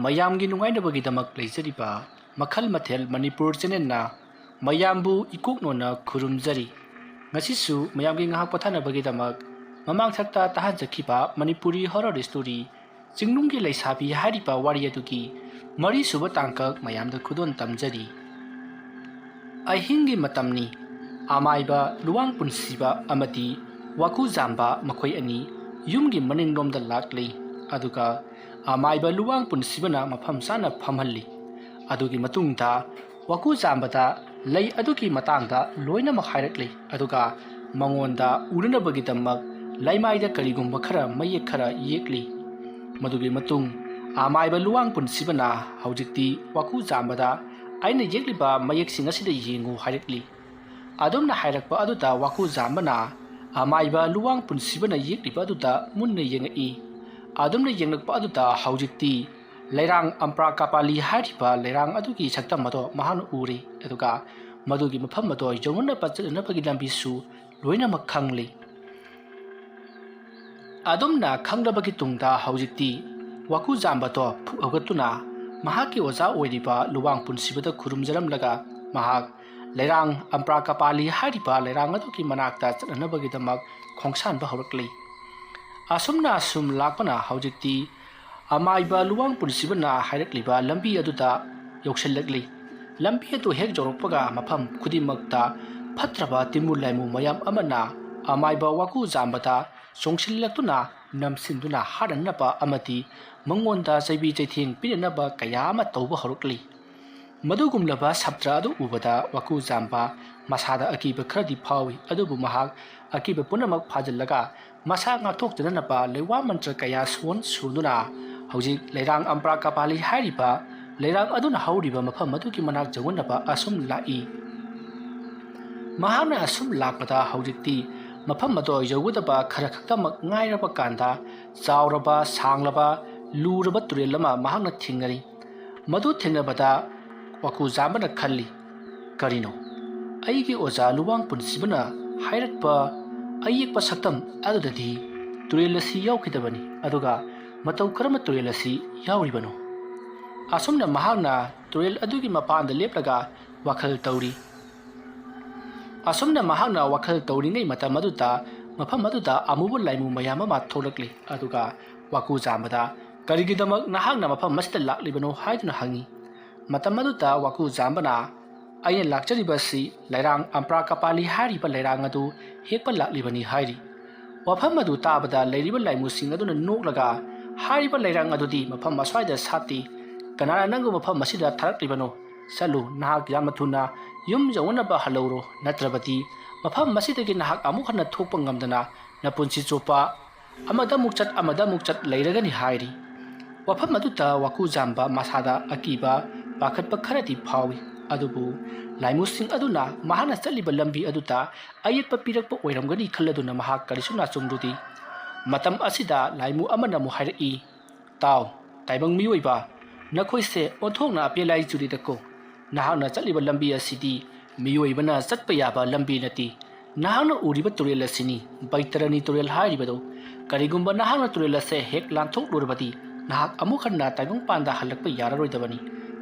ꯃꯌꯥꯝꯒꯤ ꯅꯨꯡꯉꯥꯏꯅꯕꯒꯤꯗꯃꯛ ꯂꯩꯖꯔꯤꯕ ꯃꯈꯜ ꯃꯊꯦꯜ ꯃꯅꯤꯄꯨꯔ ꯆꯦꯅꯦꯜꯅ ꯃꯌꯥꯝꯕꯨ ꯏꯀꯣꯛꯅꯣꯅ ꯈꯨꯔꯨꯝꯖꯔꯤ꯫ ꯉꯁꯤꯁꯨ ꯃꯌꯥꯝꯒꯤ ꯉꯥꯏꯍꯥꯛ ꯄꯣꯊꯥꯅꯕꯒꯤꯗꯃꯛ ꯃꯃꯥꯡꯊꯛꯇ ꯇꯥꯍꯟꯖꯈꯤꯕ ꯃꯅꯤꯄꯨꯔꯤ ꯍꯣꯔꯔ ꯁ꯭ꯇꯣꯔꯤ ꯆꯤꯡꯅꯨꯡꯒꯤ ꯂꯩꯁꯥꯕꯤ ꯍꯥꯏꯔꯤꯕ ꯋꯥꯔꯤ ꯑꯗꯨꯒꯤ ꯃꯔꯤꯁꯨꯕ ꯇꯥꯡꯀꯛ ꯃꯌꯥꯝꯗ ꯈꯨꯗꯣꯟ ꯇꯝꯖꯔꯤ꯫ ꯑꯍꯤꯡꯒꯤ ꯃꯇꯝꯅꯤ꯫ ꯑꯃꯥꯏꯕ, ꯂꯨꯋꯥꯡ ꯄꯨꯟꯁꯤꯕ ꯑꯃꯗꯤ ꯋꯥꯀꯨꯖꯥꯝꯕ ꯃꯈꯣꯏ ꯑꯅꯤ ꯌꯨꯝꯒꯤ ꯃꯅꯤꯡꯂꯣꯝꯗ ꯂꯥꯛꯂꯤ꯫ ꯑꯗꯨꯒ ꯑꯃꯥꯏꯕ ꯂꯨꯋꯥꯡ ꯄꯨꯟꯁꯤꯕꯅ ꯃꯐꯝ ꯆꯥꯅ ꯐꯝꯍꯜꯂꯤ꯫ ꯑꯗꯨꯒꯤ ꯃꯇꯨꯡꯗ ꯋꯥꯀꯨꯖꯥꯝꯕꯗ ꯂꯩ ꯑꯗꯨꯒꯤ ꯃꯇꯥꯡꯗ ꯂꯣꯏꯅꯃꯛ ꯍꯥꯏꯔꯛꯂꯤ꯫ ꯑꯗꯨꯒ ꯃꯉꯣꯟꯗ ꯎꯅꯅꯕꯒꯤꯗꯃꯛ ꯂꯩꯃꯥꯏꯗ ꯀꯔꯤꯒꯨꯝꯕ ꯈꯔ ꯃꯌꯦꯛ ꯈꯔ ꯌꯦꯛꯂꯤ꯫ ꯃꯗꯨꯒꯤ ꯃꯇꯨꯡ ꯑꯃꯥꯏꯕ ꯂꯨꯋꯥꯡ ꯄꯨꯟꯁꯤꯕꯅ ꯍꯧꯖꯤꯛꯇꯤ ꯋꯥꯀꯨꯖꯥꯝꯕꯗ ꯑꯩꯅ ꯌꯦꯛꯂꯤꯕ ꯃꯌꯦꯛꯁꯤꯡ ꯑꯁꯤꯗ ꯌꯦꯡꯉꯨ ꯍꯥꯏꯔꯛꯂꯤ꯫ ꯑꯗꯨꯝꯅ ꯍꯥꯏꯔꯛꯄ ꯑꯗꯨꯗ ꯋꯥꯀꯨꯖꯥꯝꯕꯅ ꯑꯃꯥꯏꯕ ꯂꯨꯋꯥꯡ ꯄꯨꯟꯁꯤꯕꯅ ꯌꯦꯛꯂꯤꯕ ꯑꯗꯨꯗ ꯃꯨꯟꯅ ꯌꯦꯡꯉꯛꯏ꯫ ꯑꯗꯨꯝꯅ ꯌꯦꯡꯂꯛꯄ ꯑꯗꯨꯗ ꯍꯧꯖꯤꯛꯇꯤ ꯂꯩꯔꯥꯡ ꯑꯝꯄ꯭ꯔꯥꯀꯥꯄꯥꯂꯤ ꯍꯥꯏꯔꯤꯕ ꯂꯩꯔꯥꯡ ꯑꯗꯨꯒꯤ ꯁꯛꯇꯝ ꯑꯗꯣ ꯃꯍꯥꯛꯅ ꯎꯔꯤ꯫ ꯑꯗꯨꯒ ꯃꯗꯨꯒꯤ ꯃꯐꯝ ꯑꯗꯣ ꯌꯧꯅꯅꯕ ꯆꯠꯅꯅꯕꯒꯤ ꯂꯝꯕꯤꯁꯨ ꯂꯣꯏꯅꯃꯛ ꯈꯪꯂꯤ꯫ ꯑꯗꯨꯝꯅ ꯈꯪꯂꯕꯒꯤ ꯇꯨꯡꯗ ꯍꯧꯖꯤꯛꯇꯤ ꯋꯥꯀꯨꯖꯥꯝꯕꯗꯣ ꯐꯨꯛ ꯍꯧꯒꯠꯇꯨꯅ ꯃꯍꯥꯛꯀꯤ ꯑꯣꯖꯥ ꯑꯣꯏꯔꯤꯕ ꯂꯨꯋꯥꯡ ꯄꯨꯟꯁꯤꯕꯗ ꯈꯨꯔꯨꯝꯖꯔꯝꯂꯒ ꯃꯍꯥꯛ ꯂꯩꯔꯥꯡ ꯑꯝꯄ꯭ꯔꯥꯀꯥꯄꯥꯂꯤ ꯍꯥꯏꯔꯤꯕ ꯂꯩꯔꯥꯡ ꯑꯗꯨꯒꯤ ꯃꯅꯥꯛꯇ ꯆꯠꯅꯅꯕꯒꯤꯗꯃꯛ ꯈꯣꯡꯁꯥꯟꯕ ꯍꯧꯔꯛꯂꯤ꯫ ꯑꯁꯨꯝꯅ ꯑꯁꯨꯝ ꯂꯥꯛꯄꯅ ꯍꯧꯖꯤꯛꯇꯤ ꯑꯃꯥꯏꯕ ꯂꯨꯋꯥꯡ ꯄꯨꯟꯁꯤꯕꯅ ꯍꯥꯏꯔꯛꯂꯤꯕ ꯂꯝꯕꯤ ꯑꯗꯨꯗ ꯌꯧꯁꯤꯜꯂꯛꯂꯤ꯫ ꯂꯝꯕꯤ ꯑꯗꯨ ꯍꯦꯛ ꯌꯧꯔꯛꯄꯒ ꯃꯐꯝ ꯈꯨꯗꯤꯡꯃꯛꯇ ꯐꯠꯇ꯭ꯔꯕ ꯇꯤꯃꯨ ꯂꯩꯃꯨ ꯃꯌꯥꯝ ꯑꯃꯅ ꯑꯃꯥꯏꯕ ꯋꯥꯀꯨꯖꯥꯝꯕꯗ ꯆꯣꯡꯁꯤꯜꯂꯛꯇꯨꯅ ꯅꯝꯁꯤꯟꯗꯨꯅ ꯍꯥꯠꯅꯅꯕ ꯑꯃꯗꯤ ꯃꯉꯣꯟꯗ ꯆꯩꯕꯤ ꯆꯩꯊꯦꯡ ꯄꯤꯅꯅꯕ ꯀꯌꯥ ꯑꯃ ꯇꯧꯕ ꯍꯧꯔꯛꯂꯤ꯫ ꯃꯗꯨꯒꯨꯝꯂꯕ ꯁꯞꯇ꯭ꯔ ꯑꯗꯨ ꯎꯕꯗ ꯋꯥꯀꯨꯖꯥꯝꯕ ꯃꯁꯥꯗ ꯑꯀꯤꯕ ꯈꯔꯗꯤ ꯐꯥꯎꯏ꯫ ꯑꯗꯨꯕꯨ ꯃꯍꯥꯛ ꯑꯀꯤꯕ ꯄꯨꯝꯅꯃꯛ ꯐꯥꯖꯤꯜꯂꯒ ꯃꯁꯥ ꯉꯥꯛꯊꯣꯛꯆꯅꯅꯕ ꯂꯩꯋꯥ ꯃꯟꯇ꯭ꯔ ꯀꯌꯥ ꯁꯣꯟꯗꯨꯅ ꯍꯧꯖꯤꯛ ꯂꯩꯔꯥꯡ ꯑꯝꯄ꯭ꯔꯥꯀꯥꯄꯥꯂꯤ ꯍꯥꯏꯔꯤꯕ ꯂꯩꯔꯥꯡ ꯑꯗꯨꯅ ꯍꯧꯔꯤꯕ ꯃꯐꯝ ꯑꯗꯨꯒꯤ ꯃꯅꯥꯛ ꯌꯧꯅꯅꯕ ꯑꯁꯨꯝ ꯂꯥꯛꯏ꯫ ꯃꯍꯥꯛꯅ ꯑꯁꯨꯝ ꯂꯥꯛꯄꯗ ꯍꯧꯖꯤꯛꯇꯤ ꯃꯐꯝ ꯑꯗꯣ ꯌꯧꯒꯗꯕ ꯈꯔ ꯈꯛꯇꯃꯛ ꯉꯥꯏꯔꯕ ꯀꯥꯟꯗ ꯆꯥꯎꯔꯕ ꯁꯥꯡꯂꯕ ꯂꯨꯔꯕ ꯇꯨꯔꯦꯜ ꯑꯃ ꯃꯍꯥꯛꯅ ꯊꯦꯡꯅꯔꯤ꯫ ꯃꯗꯨ ꯊꯦꯡꯅꯕꯗ ꯋꯥꯀꯨꯖꯥꯝꯕꯅ ꯈꯜꯂꯤ, ꯀꯔꯤꯅꯣ ꯑꯩꯒꯤ ꯑꯣꯖꯥ ꯂꯨꯋꯥꯡ ꯄꯨꯟꯁꯤꯕꯅ ꯍꯥꯏꯔꯛꯄ ꯑꯌꯦꯛꯄ ꯁꯛꯇꯝ ꯑꯗꯨꯗꯗꯤ ꯇꯨꯔꯦꯜ ꯑꯁꯤ ꯌꯥꯎꯈꯤꯗꯕꯅꯤ꯫ ꯑꯗꯨꯒ ꯃꯇꯧ ꯀꯔꯝꯕ ꯇꯨꯔꯦꯜ ꯑꯁꯤ ꯌꯥꯎꯔꯤꯕꯅꯣ? ꯑꯁꯨꯝꯅ ꯃꯍꯥꯛꯅ ꯇꯨꯔꯦꯜ ꯑꯗꯨꯒꯤ ꯃꯄꯥꯟꯗ ꯂꯦꯞꯂꯒ ꯋꯥꯈꯜ ꯇꯧꯔꯤ꯫ ꯑꯁꯨꯝꯅ ꯃꯍꯥꯛꯅ ꯋꯥꯈꯜ ꯇꯧꯔꯤꯉꯩ ꯃꯇꯝ ꯑꯗꯨꯗ ꯃꯐꯝ ꯑꯗꯨꯗ ꯑꯃꯨꯕ ꯂꯥꯏꯃꯨ ꯃꯌꯥꯝ ꯑꯃ ꯊꯣꯛꯂꯛꯂꯤ꯫ ꯑꯗꯨꯒ ꯋꯥꯀꯨꯖꯥꯝꯕꯗ ꯀꯔꯤꯒꯤꯗꯃꯛ ꯅꯍꯥꯛꯅ ꯃꯐꯝ ꯑꯁꯤꯗ ꯂꯥꯛꯂꯤꯕꯅꯣ ꯍꯥꯏꯗꯨꯅ ꯍꯪꯉꯤ꯫ ꯃꯇꯝ ꯑꯗꯨꯗ ꯋꯥꯀꯨꯖꯥꯝꯕꯅ ꯑꯩꯅ ꯂꯥꯛꯆꯔꯤꯕꯁꯤ ꯂꯩꯔꯥꯡ ꯑꯝꯄ꯭ꯔꯥꯀꯥꯄꯥꯂꯤ ꯍꯥꯏꯔꯤꯕ ꯂꯩꯔꯥꯡ ꯑꯗꯨ ꯍꯦꯛꯄ ꯂꯥꯛꯂꯤꯕꯅꯤ ꯍꯥꯏꯔꯤ꯫ ꯋꯥꯐꯝ ꯑꯗꯨ ꯇꯥꯕꯗ ꯂꯩꯔꯤꯕ ꯂꯥꯏꯃꯨꯁꯤꯡ ꯑꯗꯨꯅ ꯅꯣꯛꯂꯒ ꯍꯥꯏꯔꯤꯕ ꯂꯩꯔꯥꯡ ꯑꯗꯨꯗꯤ ꯃꯐꯝ ꯑꯁ꯭ꯋꯥꯏꯗ ꯁꯥꯠꯇꯦ, ꯀꯅꯥꯅ ꯅꯪꯕꯨ ꯃꯐꯝ ꯑꯁꯤꯗ ꯊꯥꯔꯛꯂꯤꯕꯅꯣ? ꯆꯠꯂꯨ, ꯅꯍꯥꯛ ꯌꯥꯝꯅ ꯊꯨꯅ ꯌꯨꯝ ꯌꯧꯅꯅꯕ ꯍꯜꯂꯧꯔꯣ, ꯅꯠꯇ꯭ꯔꯕꯗꯤ ꯃꯐꯝ ꯑꯁꯤꯗꯒꯤ ꯅꯍꯥꯛ ꯑꯃꯨꯛ ꯍꯟꯅ ꯊꯣꯛꯄ ꯉꯝꯗꯅ ꯅꯄꯨꯟꯁꯤ ꯆꯨꯞꯄ ꯑꯃꯗ ꯑꯃꯨꯛ ꯆꯠ ꯂꯩꯔꯒꯅꯤ ꯍꯥꯏꯔꯤ꯫ ꯋꯥꯐꯝ ꯑꯗꯨꯗ ꯋꯥꯀꯨꯖꯥꯝꯕ ꯃꯁꯥꯗ ꯑꯀꯤꯕ ꯄꯥꯈꯠꯄ ꯈꯔꯗꯤ ꯐꯥꯎꯏ꯫ ꯑꯗꯨꯕꯨ ꯂꯥꯏꯃꯨꯁꯤꯡ ꯑꯗꯨꯅ ꯃꯍꯥꯛꯅ ꯆꯠꯂꯤꯕ ꯂꯝꯕꯤ ꯑꯗꯨꯗ ꯑꯌꯦꯠꯄ ꯄꯤꯔꯛꯄ ꯑꯣꯏꯔꯝꯒꯅꯤ ꯈꯜꯂꯗꯨꯅ ꯃꯍꯥꯛ ꯀꯔꯤꯁꯨ ꯅꯥꯆꯨꯡꯗꯨꯗꯤ꯫ ꯃꯇꯝ ꯑꯁꯤꯗ ꯂꯥꯏꯃꯨ ꯑꯃꯅ ꯑꯃꯨꯛ ꯍꯥꯏꯔꯛꯏ, ꯇꯥꯎ ꯇꯥꯏꯕꯪ ꯃꯤꯑꯣꯏꯕ, ꯅꯈꯣꯏꯁꯦ ꯑꯣꯟꯊꯣꯛꯅ ꯑꯄꯦꯂꯥꯏ ꯆꯨꯔꯤꯗꯀꯣ꯫ ꯅꯍꯥꯛꯅ ꯆꯠꯂꯤꯕ ꯂꯝꯕꯤ ꯑꯁꯤꯗꯤ ꯃꯤꯑꯣꯏꯕꯅ ꯆꯠꯄ ꯌꯥꯕ ꯂꯝꯕꯤ ꯅꯠꯇꯦ꯫ ꯅꯍꯥꯛꯅ ꯎꯔꯤꯕ ꯇꯨꯔꯦꯜ ꯑꯁꯤꯅꯤ ꯕꯩꯇꯔꯅꯤ ꯇꯨꯔꯦꯜ ꯍꯥꯏꯔꯤꯕꯗꯣ꯫ ꯀꯔꯤꯒꯨꯝꯕ ꯅꯍꯥꯛꯅ ꯇꯨꯔꯦꯜ ꯑꯁꯦ ꯍꯦꯛ ꯂꯥꯟꯊꯣꯛꯂꯨꯔꯕꯗꯤ ꯅꯍꯥꯛ ꯑꯃꯨꯛ ꯍꯟꯅ ꯇꯥꯏꯕꯪꯄꯥꯟꯗ ꯍꯜꯂꯛꯄ ꯌꯥꯔꯔꯣꯏꯗꯕꯅꯤ꯫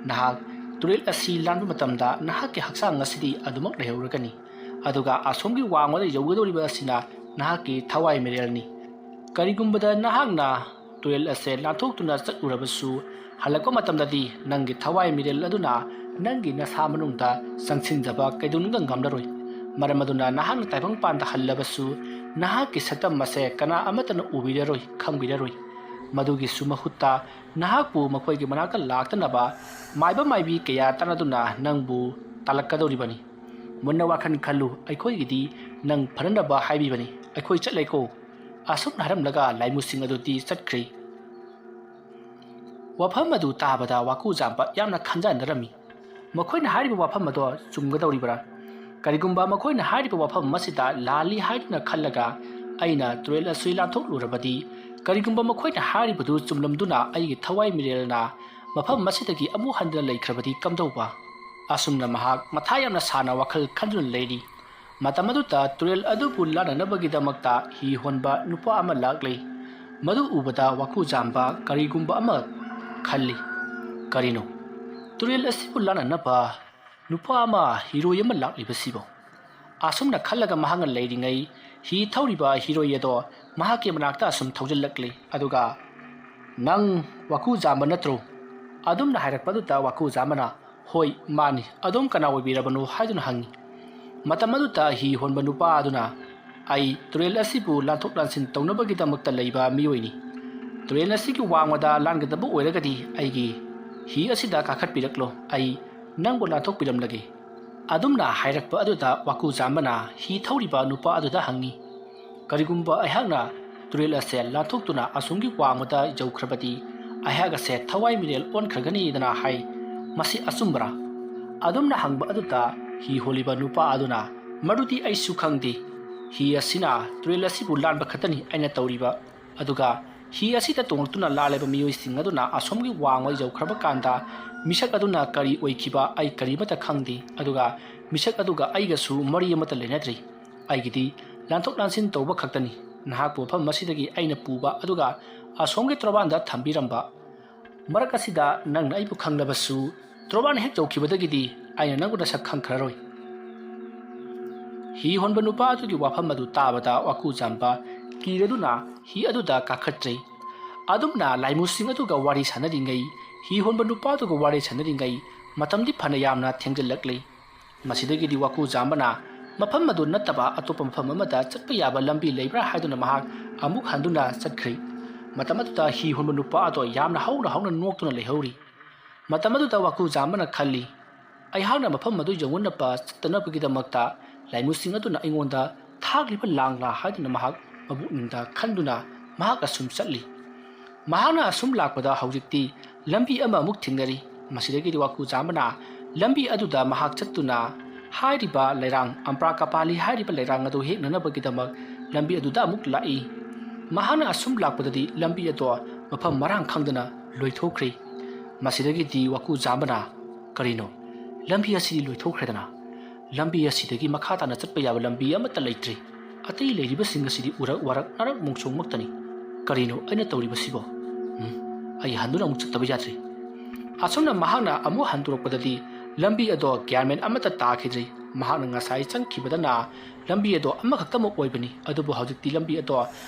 ꯅꯍꯥꯛ ꯇꯨꯔꯦꯜ ꯑꯁꯤ ꯂꯥꯟꯕ ꯃꯇꯝꯗ ꯅꯍꯥꯛꯀꯤ ꯍꯛꯆꯥꯡ ꯑꯁꯤꯗꯤ ꯑꯗꯨꯃꯛ ꯂꯩꯍꯧꯔꯒꯅꯤ꯫ ꯑꯗꯨꯒ ꯑꯁꯣꯝꯒꯤ ꯋꯥꯡꯃꯗ ꯌꯧꯒꯗꯧꯔꯤꯕ ꯑꯁꯤꯅ ꯅꯍꯥꯛꯀꯤ ꯊꯋꯥꯏ ꯃꯤꯔꯦꯜꯅꯤ꯫ ꯀꯔꯤꯒꯨꯝꯕꯗ ꯅꯍꯥꯛꯅ ꯇꯨꯔꯦꯜ ꯑꯁꯦ ꯂꯥꯟꯊꯣꯛꯇꯨꯅ ꯆꯠꯂꯨꯔꯕꯁꯨ ꯍꯜꯂꯛꯄ ꯃꯇꯝꯗꯗꯤ ꯅꯪꯒꯤ ꯊꯋꯥꯏ ꯃꯤꯔꯦꯜ ꯑꯗꯨꯅ ꯅꯪꯒꯤ ꯅꯁꯥ ꯃꯅꯨꯡꯗ ꯆꯪꯁꯤꯟꯖꯕ ꯀꯩꯗꯧꯅꯨꯡꯗ ꯉꯝꯂꯔꯣꯏ꯫ ꯃꯔꯝ ꯑꯗꯨꯅ ꯅꯍꯥꯛꯅ ꯇꯥꯏꯕꯪꯄꯥꯟꯗ ꯍꯜꯂꯕꯁꯨ ꯅꯍꯥꯛꯀꯤ ꯁꯛꯇꯝ ꯑꯁꯦ ꯀꯅꯥ ꯑꯃꯠꯇꯅ ꯎꯕꯤꯔꯔꯣꯏ, ꯈꯪꯕꯤꯔꯔꯣꯏ꯫ ꯃꯗꯨꯒꯤꯁꯨ ꯃꯍꯨꯠꯇ ꯅꯍꯥꯛꯄꯨ ꯃꯈꯣꯏꯒꯤ ꯃꯅꯥꯛꯇ ꯂꯥꯛꯇꯅꯕ ꯃꯥꯏꯕ ꯃꯥꯏꯕꯤ ꯀꯌꯥ ꯇꯥꯟꯅꯗꯨꯅ ꯅꯪꯕꯨ ꯇꯥꯜꯂꯛꯀꯗꯧꯔꯤꯕꯅꯤ꯫ ꯃꯨꯟꯅ ꯋꯥꯈꯜ ꯈꯜꯂꯨ, ꯑꯩꯈꯣꯏꯒꯤꯗꯤ ꯅꯪ ꯐꯅꯅꯕ ꯍꯥꯏꯕꯤꯕꯅꯤ, ꯑꯩꯈꯣꯏ ꯆꯠꯂꯦꯀꯣ꯫ ꯑꯁꯨꯝꯅ ꯍꯥꯏꯔꯝꯂꯒ ꯂꯥꯏꯃꯨꯁꯤꯡ ꯑꯗꯨꯗꯤ ꯆꯠꯈ꯭ꯔꯦ꯫ ꯋꯥꯐꯝ ꯑꯗꯨ ꯇꯥꯕꯗ ꯋꯥꯀꯨꯖꯥꯝꯕ ꯌꯥꯝꯅ ꯈꯟꯖꯥꯟꯅꯔꯝꯃꯤ꯫ ꯃꯈꯣꯏꯅ ꯍꯥꯏꯔꯤꯕ ꯋꯥꯐꯝ ꯑꯗꯣ ꯆꯨꯝꯒꯗꯧꯔꯤꯕ꯭ꯔꯥ? ꯀꯔꯤꯒꯨꯝꯕ ꯃꯈꯣꯏꯅ ꯍꯥꯏꯔꯤꯕ ꯋꯥꯐꯝ ꯑꯁꯤꯗ ꯂꯥꯜꯂꯤ ꯍꯥꯏꯗꯨꯅ ꯈꯜꯂꯒ ꯑꯩꯅ ꯇꯨꯔꯦꯜ ꯑꯁꯤ ꯂꯥꯟꯊꯣꯛꯂꯨꯔꯕꯗꯤ, ꯀꯔꯤꯒꯨꯝꯕ ꯃꯈꯣꯏꯅ ꯍꯥꯏꯔꯤꯕꯗꯨ ꯆꯨꯝꯂꯝꯗꯨꯅ ꯑꯩꯒꯤ ꯊꯋꯥꯏ ꯃꯤꯔꯦꯜꯅ ꯃꯐꯝ ꯑꯁꯤꯗꯒꯤ ꯑꯃꯨꯛ ꯍꯟꯗꯨꯅ ꯂꯩꯈ꯭ꯔꯕꯗꯤ ꯀꯝꯗꯧꯕ? ꯑꯁꯨꯝꯅ ꯃꯍꯥꯛ ꯃꯊꯥ ꯌꯥꯝꯅ ꯁꯥꯅ ꯋꯥꯈꯜ ꯈꯟꯗꯨꯅ ꯂꯩꯔꯤ꯫ ꯃꯇꯝ ꯑꯗꯨꯗ ꯇꯨꯔꯦꯜ ꯑꯗꯨꯕꯨ ꯂꯥꯟꯅꯅꯕꯒꯤꯗꯃꯛꯇ ꯍꯤ ꯍꯣꯟꯕ ꯅꯨꯄꯥ ꯑꯃ ꯂꯥꯛꯂꯤ꯫ ꯃꯗꯨ ꯎꯕꯗ ꯋꯥꯀꯨꯖꯥꯝꯕ ꯀꯔꯤꯒꯨꯝꯕ ꯑꯃ ꯈꯜꯂꯤ꯫ ꯀꯔꯤꯅꯣ ꯇꯨꯔꯦꯜ ꯑꯁꯤꯕꯨ ꯂꯥꯟꯅꯅꯕ ꯅꯨꯄꯥ ꯑꯃ ꯍꯤꯔꯣꯏ ꯑꯃ ꯂꯥꯛꯂꯤꯕꯁꯤꯕꯨ ꯑꯁꯨꯝꯅ ꯈꯜꯂꯒ ꯃꯍꯥꯛꯅ ꯂꯩꯔꯤꯉꯩ ꯍꯤ ꯊꯧꯔꯤꯕ ꯍꯤꯔꯣꯏ ꯑꯗꯣ ꯃꯍꯥꯛꯀꯤ ꯃꯅꯥꯛꯇ ꯑꯁꯨꯝ ꯊꯧꯖꯤꯜꯂꯛꯂꯤ ꯑꯗꯨꯒ ꯅꯪ ꯋꯥꯀꯨꯖꯥꯝꯕ ꯅꯠꯇ꯭ꯔꯣ ꯑꯗꯨꯝꯅ ꯍꯥꯏꯔꯛꯄꯗꯨꯗ ꯋꯥꯀꯨꯖꯥꯝꯕꯅ ꯍꯣꯏ ꯃꯥꯅꯤ ꯑꯗꯣꯝ ꯀꯅꯥ ꯑꯣꯏꯕꯤꯔꯕꯅꯣ ꯍꯥꯏꯗꯨꯅ ꯍꯪꯉꯤ ꯃꯇꯝ ꯑꯗꯨꯗ ꯍꯤ ꯍꯣꯟꯕ ꯅꯨꯄꯥ ꯑꯗꯨꯅ ꯑꯩ ꯇꯨꯔꯦꯜ ꯑꯁꯤꯕꯨ ꯂꯥꯟꯊꯣꯛ ꯂꯥꯟꯁꯤꯟ ꯇꯧꯅꯕꯒꯤꯗꯃꯛꯇ ꯂꯩꯕ ꯃꯤꯑꯣꯏꯅꯤ ꯇꯨꯔꯦꯜ ꯑꯁꯤꯒꯤ ꯋꯥꯡꯃꯗ ꯂꯥꯟꯒꯗꯕ ꯑꯣꯏꯔꯒꯗꯤ ꯑꯩꯒꯤ ꯍꯤ ꯑꯁꯤꯗ ꯀꯥꯈꯠꯄꯤꯔꯛꯂꯣ ꯑꯩ ꯅꯪꯕꯨ ꯂꯥꯟꯊꯣꯛꯄꯤꯔꯝꯂꯒꯦ ꯑꯗꯨꯝꯅ ꯍꯥꯏꯔꯛꯄ ꯑꯗꯨꯗ ꯋꯥꯀꯨꯖꯥꯝꯕꯅ ꯍꯤ ꯊꯧꯔꯤꯕ ꯅꯨꯄꯥ ꯑꯗꯨꯗ ꯍꯪꯉꯤ ꯀꯔꯤꯒꯨꯝꯕ ꯑꯩꯍꯥꯛꯅ ꯇꯨꯔꯦꯜ ꯑꯁꯦ ꯂꯥꯟꯊꯣꯛꯇꯨꯅ ꯑꯁꯣꯝꯒꯤ ꯋꯥꯡꯃꯗ ꯌꯧꯈ꯭ꯔꯕꯗꯤ ꯑꯩꯍꯥꯛ ꯑꯁꯦ ꯊꯋꯥꯏ ꯃꯤꯔꯦꯜ ꯑꯣꯟꯈ꯭ꯔꯒꯅꯤꯗꯅ ꯍꯥꯏ ꯃꯁꯤ ꯑꯆꯨꯝꯕꯔꯥ ꯑꯗꯨꯝꯅ ꯍꯪꯕ ꯑꯗꯨꯗ ꯍꯤ ꯍꯣꯜꯂꯤꯕ ꯅꯨꯄꯥ ꯑꯗꯨꯅ ꯃꯗꯨꯗꯤ ꯑꯩꯁꯨ ꯈꯪꯗꯦ ꯍꯤ ꯑꯁꯤꯅ ꯇꯨꯔꯦꯜ ꯑꯁꯤꯕꯨ ꯂꯥꯟꯕ ꯈꯛꯇꯅꯤ ꯑꯩꯅ ꯇꯧꯔꯤꯕ ꯑꯗꯨꯒ ꯍꯤ ꯑꯁꯤꯗ ꯇꯣꯡꯂꯛꯇꯨꯅ ꯂꯥꯜꯂꯤꯕ ꯃꯤꯑꯣꯏꯁꯤꯡ ꯑꯗꯨꯅ ꯑꯁꯣꯝꯒꯤ ꯋꯥꯡꯃ ꯌꯧꯈ꯭ꯔꯕ ꯀꯥꯟꯗ ꯃꯤꯁꯛ ꯑꯗꯨꯅ ꯀꯔꯤ ꯑꯣꯏꯈꯤꯕ ꯑꯩ ꯀꯔꯤꯃꯠꯇ ꯈꯪꯗꯦ ꯑꯗꯨꯒ ꯃꯤꯁꯛ ꯑꯗꯨꯒ ꯑꯩꯒꯁꯨ ꯃꯔꯤ ꯑꯃꯠꯇ ꯂꯩꯅꯗ꯭ꯔꯤ ꯑꯩꯒꯤꯗꯤ ꯂꯥꯟꯊꯣꯛ ꯂꯥꯟꯁꯤꯟ ꯇꯧꯕ ꯈꯛꯇꯅꯤ ꯅꯍꯥꯛꯄꯨ ꯃꯐꯝ ꯑꯁꯤꯗꯒꯤ ꯑꯩꯅ ꯄꯨꯕ ꯑꯗꯨꯒ ꯑꯁꯣꯝꯒꯤ ꯇꯣꯔꯕꯥꯟꯗ ꯊꯝꯕꯤꯔꯝꯕ ꯃꯔꯛ ꯑꯁꯤꯗ ꯅꯪꯅ ꯑꯩꯕꯨ ꯈꯪꯂꯕꯁꯨ ꯇꯣꯔꯕꯥꯟ ꯍꯦꯛ ꯌꯧꯈꯤꯕꯗꯒꯤꯗꯤ ꯑꯩꯅ ꯅꯪꯕꯨ ꯅꯁꯛ ꯈꯪꯈ꯭ꯔꯔꯣꯏ ꯍꯤ ꯍꯣꯟꯕ ꯅꯨꯄꯥ ꯑꯗꯨꯒꯤ ꯋꯥꯐꯝ ꯑꯗꯨ ꯇꯥꯕꯗ ꯋꯥꯀꯨꯖꯥꯝꯕ ꯀꯤꯔꯗꯨꯅ ꯍꯤ ꯑꯗꯨꯗ ꯀꯥꯈꯠꯇ꯭ꯔꯤ ꯑꯗꯨꯝꯅ ꯂꯥꯏꯃꯨꯁꯤꯡ ꯑꯗꯨꯒ ꯋꯥꯔꯤ ꯁꯥꯟꯅꯔꯤꯉꯩ ꯍꯤ ꯍꯣꯟꯕ ꯅꯨꯄꯥ ꯑꯗꯨꯒ ꯋꯥꯔꯤ ꯁꯥꯟꯅꯔꯤꯉꯩ ꯃꯇꯝꯗꯤ ꯐꯅ ꯌꯥꯝꯅ ꯊꯦꯡꯖꯤꯜꯂꯛꯂꯤ ꯃꯁꯤꯗꯒꯤꯗꯤ ꯋꯥꯀꯨꯖꯥꯝꯕꯅ ꯃꯐꯝ ꯑꯗꯨ ꯅꯠꯇꯕ ꯑꯇꯣꯞꯄ ꯃꯐꯝ ꯑꯃꯗ ꯆꯠꯄ ꯌꯥꯕ ꯂꯝꯕꯤ ꯂꯩꯕ꯭ꯔꯥ ꯍꯥꯏꯗꯨꯅ ꯃꯍꯥꯛ ꯑꯃꯨꯛ ꯍꯟꯗꯨꯅ ꯆꯠꯈ꯭ꯔꯤ ꯃꯇꯝ ꯑꯗꯨꯗ ꯍꯤ ꯍꯣꯟꯕ ꯅꯨꯄꯥ ꯑꯗꯣ ꯌꯥꯝꯅ ꯍꯧꯅ ꯅꯣꯛꯇꯨꯅ ꯂꯩꯍꯧꯔꯤ ꯃꯇꯝ ꯑꯗꯨꯗ ꯋꯥꯀꯨꯖꯥꯝꯕꯅ ꯈꯜꯂꯤ ꯑꯩꯍꯥꯛꯅ ꯃꯐꯝ ꯑꯗꯨ ꯌꯧꯅꯅꯕ ꯆꯠꯇꯅꯕꯒꯤꯗꯃꯛꯇ ꯂꯥꯏꯃꯨꯁꯤꯡ ꯑꯗꯨꯅ ꯑꯩꯉꯣꯟꯗ ꯊꯥꯛꯂꯤꯕ ꯂꯥꯡꯂꯥ ꯍꯥꯏꯗꯨꯅ ꯃꯍꯥꯛ ꯃꯕꯨꯛꯅꯤꯡꯗ ꯈꯟꯗꯨꯅ ꯃꯍꯥꯛ ꯑꯁꯨꯝ ꯆꯠꯂꯤ ꯃꯍꯥꯛꯅ ꯑꯁꯨꯝ ꯂꯥꯛꯄꯗ ꯍꯧꯖꯤꯛꯇꯤ ꯂꯝꯕꯤ ꯑꯃꯃꯨꯛ ꯊꯦꯡꯅꯔꯤ ꯃꯁꯤꯗꯒꯤꯗꯤ ꯋꯥꯀꯨꯖꯥꯝꯕꯅ ꯂꯝꯕꯤ ꯑꯗꯨꯗ ꯃꯍꯥꯛ ꯆꯠꯇꯨꯅ ꯍꯥꯏꯔꯤꯕ ꯂꯩꯔꯥꯡ ꯑꯝꯄ꯭ꯔꯥꯀꯄꯥꯂꯤ ꯍꯥꯏꯔꯤꯕ ꯂꯩꯔꯥꯡ ꯑꯗꯨ ꯍꯦꯛꯅꯅꯕꯒꯤꯗꯃꯛ ꯂꯝꯕꯤ ꯑꯗꯨꯗ ꯑꯃꯨꯛ ꯂꯥꯛꯏ ꯃꯍꯥꯛꯅ ꯑꯁꯨꯝ ꯂꯥꯛꯄꯗꯗꯤ ꯂꯝꯕꯤ ꯑꯗꯨ ꯃꯐꯝ ꯃꯔꯥꯡ ꯈꯪꯗꯅ ꯂꯣꯏꯊꯣꯛꯈ꯭ꯔꯤ ꯃꯁꯤꯗꯒꯤꯗꯤ ꯋꯥꯀꯨꯖꯥꯝꯕꯅ ꯀꯔꯤꯅꯣ ꯂꯝꯕꯤ ꯑꯁꯤꯗꯤ ꯂꯣꯏꯊꯣꯛꯈ꯭ꯔꯦꯗꯅ ꯂꯝꯕꯤ ꯑꯁꯤꯗꯒꯤ ꯃꯈꯥ ꯇꯥꯅ ꯆꯠꯄ ꯌꯥꯕ ꯂꯝꯕꯤ ꯑꯃꯠꯇ ꯂꯩꯇ꯭ꯔꯤ ꯑꯇꯩ ꯂꯩꯔꯤꯕꯁꯤꯡ ꯑꯁꯤꯗꯤ ꯎꯔꯛ ꯋꯥꯔꯛ ꯅꯔꯛ ꯃꯣꯡꯁꯣꯡꯃꯛꯇꯅꯤ ꯀꯔꯤꯅꯣ ꯑꯩꯅ ꯇꯧꯔꯤꯕꯁꯤꯕꯣ ꯑꯩ ꯍꯟꯗꯨꯅ ꯑꯃꯨꯛ ꯆꯠꯇꯕ ꯌꯥꯗ꯭ꯔꯤ ꯑꯁꯨꯝꯅ ꯃꯍꯥꯛꯅ ꯑꯃꯨꯛ ꯍꯟꯗꯣꯔꯛꯄꯗꯗꯤ ꯂꯝꯕꯤ ꯑꯗꯣ ꯒ꯭ꯌꯥꯟꯃꯦꯟ ꯑꯃꯠꯇ ꯇꯥꯈꯤꯗ꯭ꯔꯤ ꯃꯍꯥꯛꯅ ꯉꯁꯥꯏ ꯆꯪꯈꯤꯕꯗꯅ ꯂꯝꯕꯤ ꯑꯗꯣ ꯑꯃꯈꯛꯇꯃꯛ ꯑꯣꯏꯕꯅꯤ ꯑꯗꯨꯕꯨ ꯍꯧꯖꯤꯛꯇꯤ ꯂꯝꯕꯤ ꯑꯗꯣ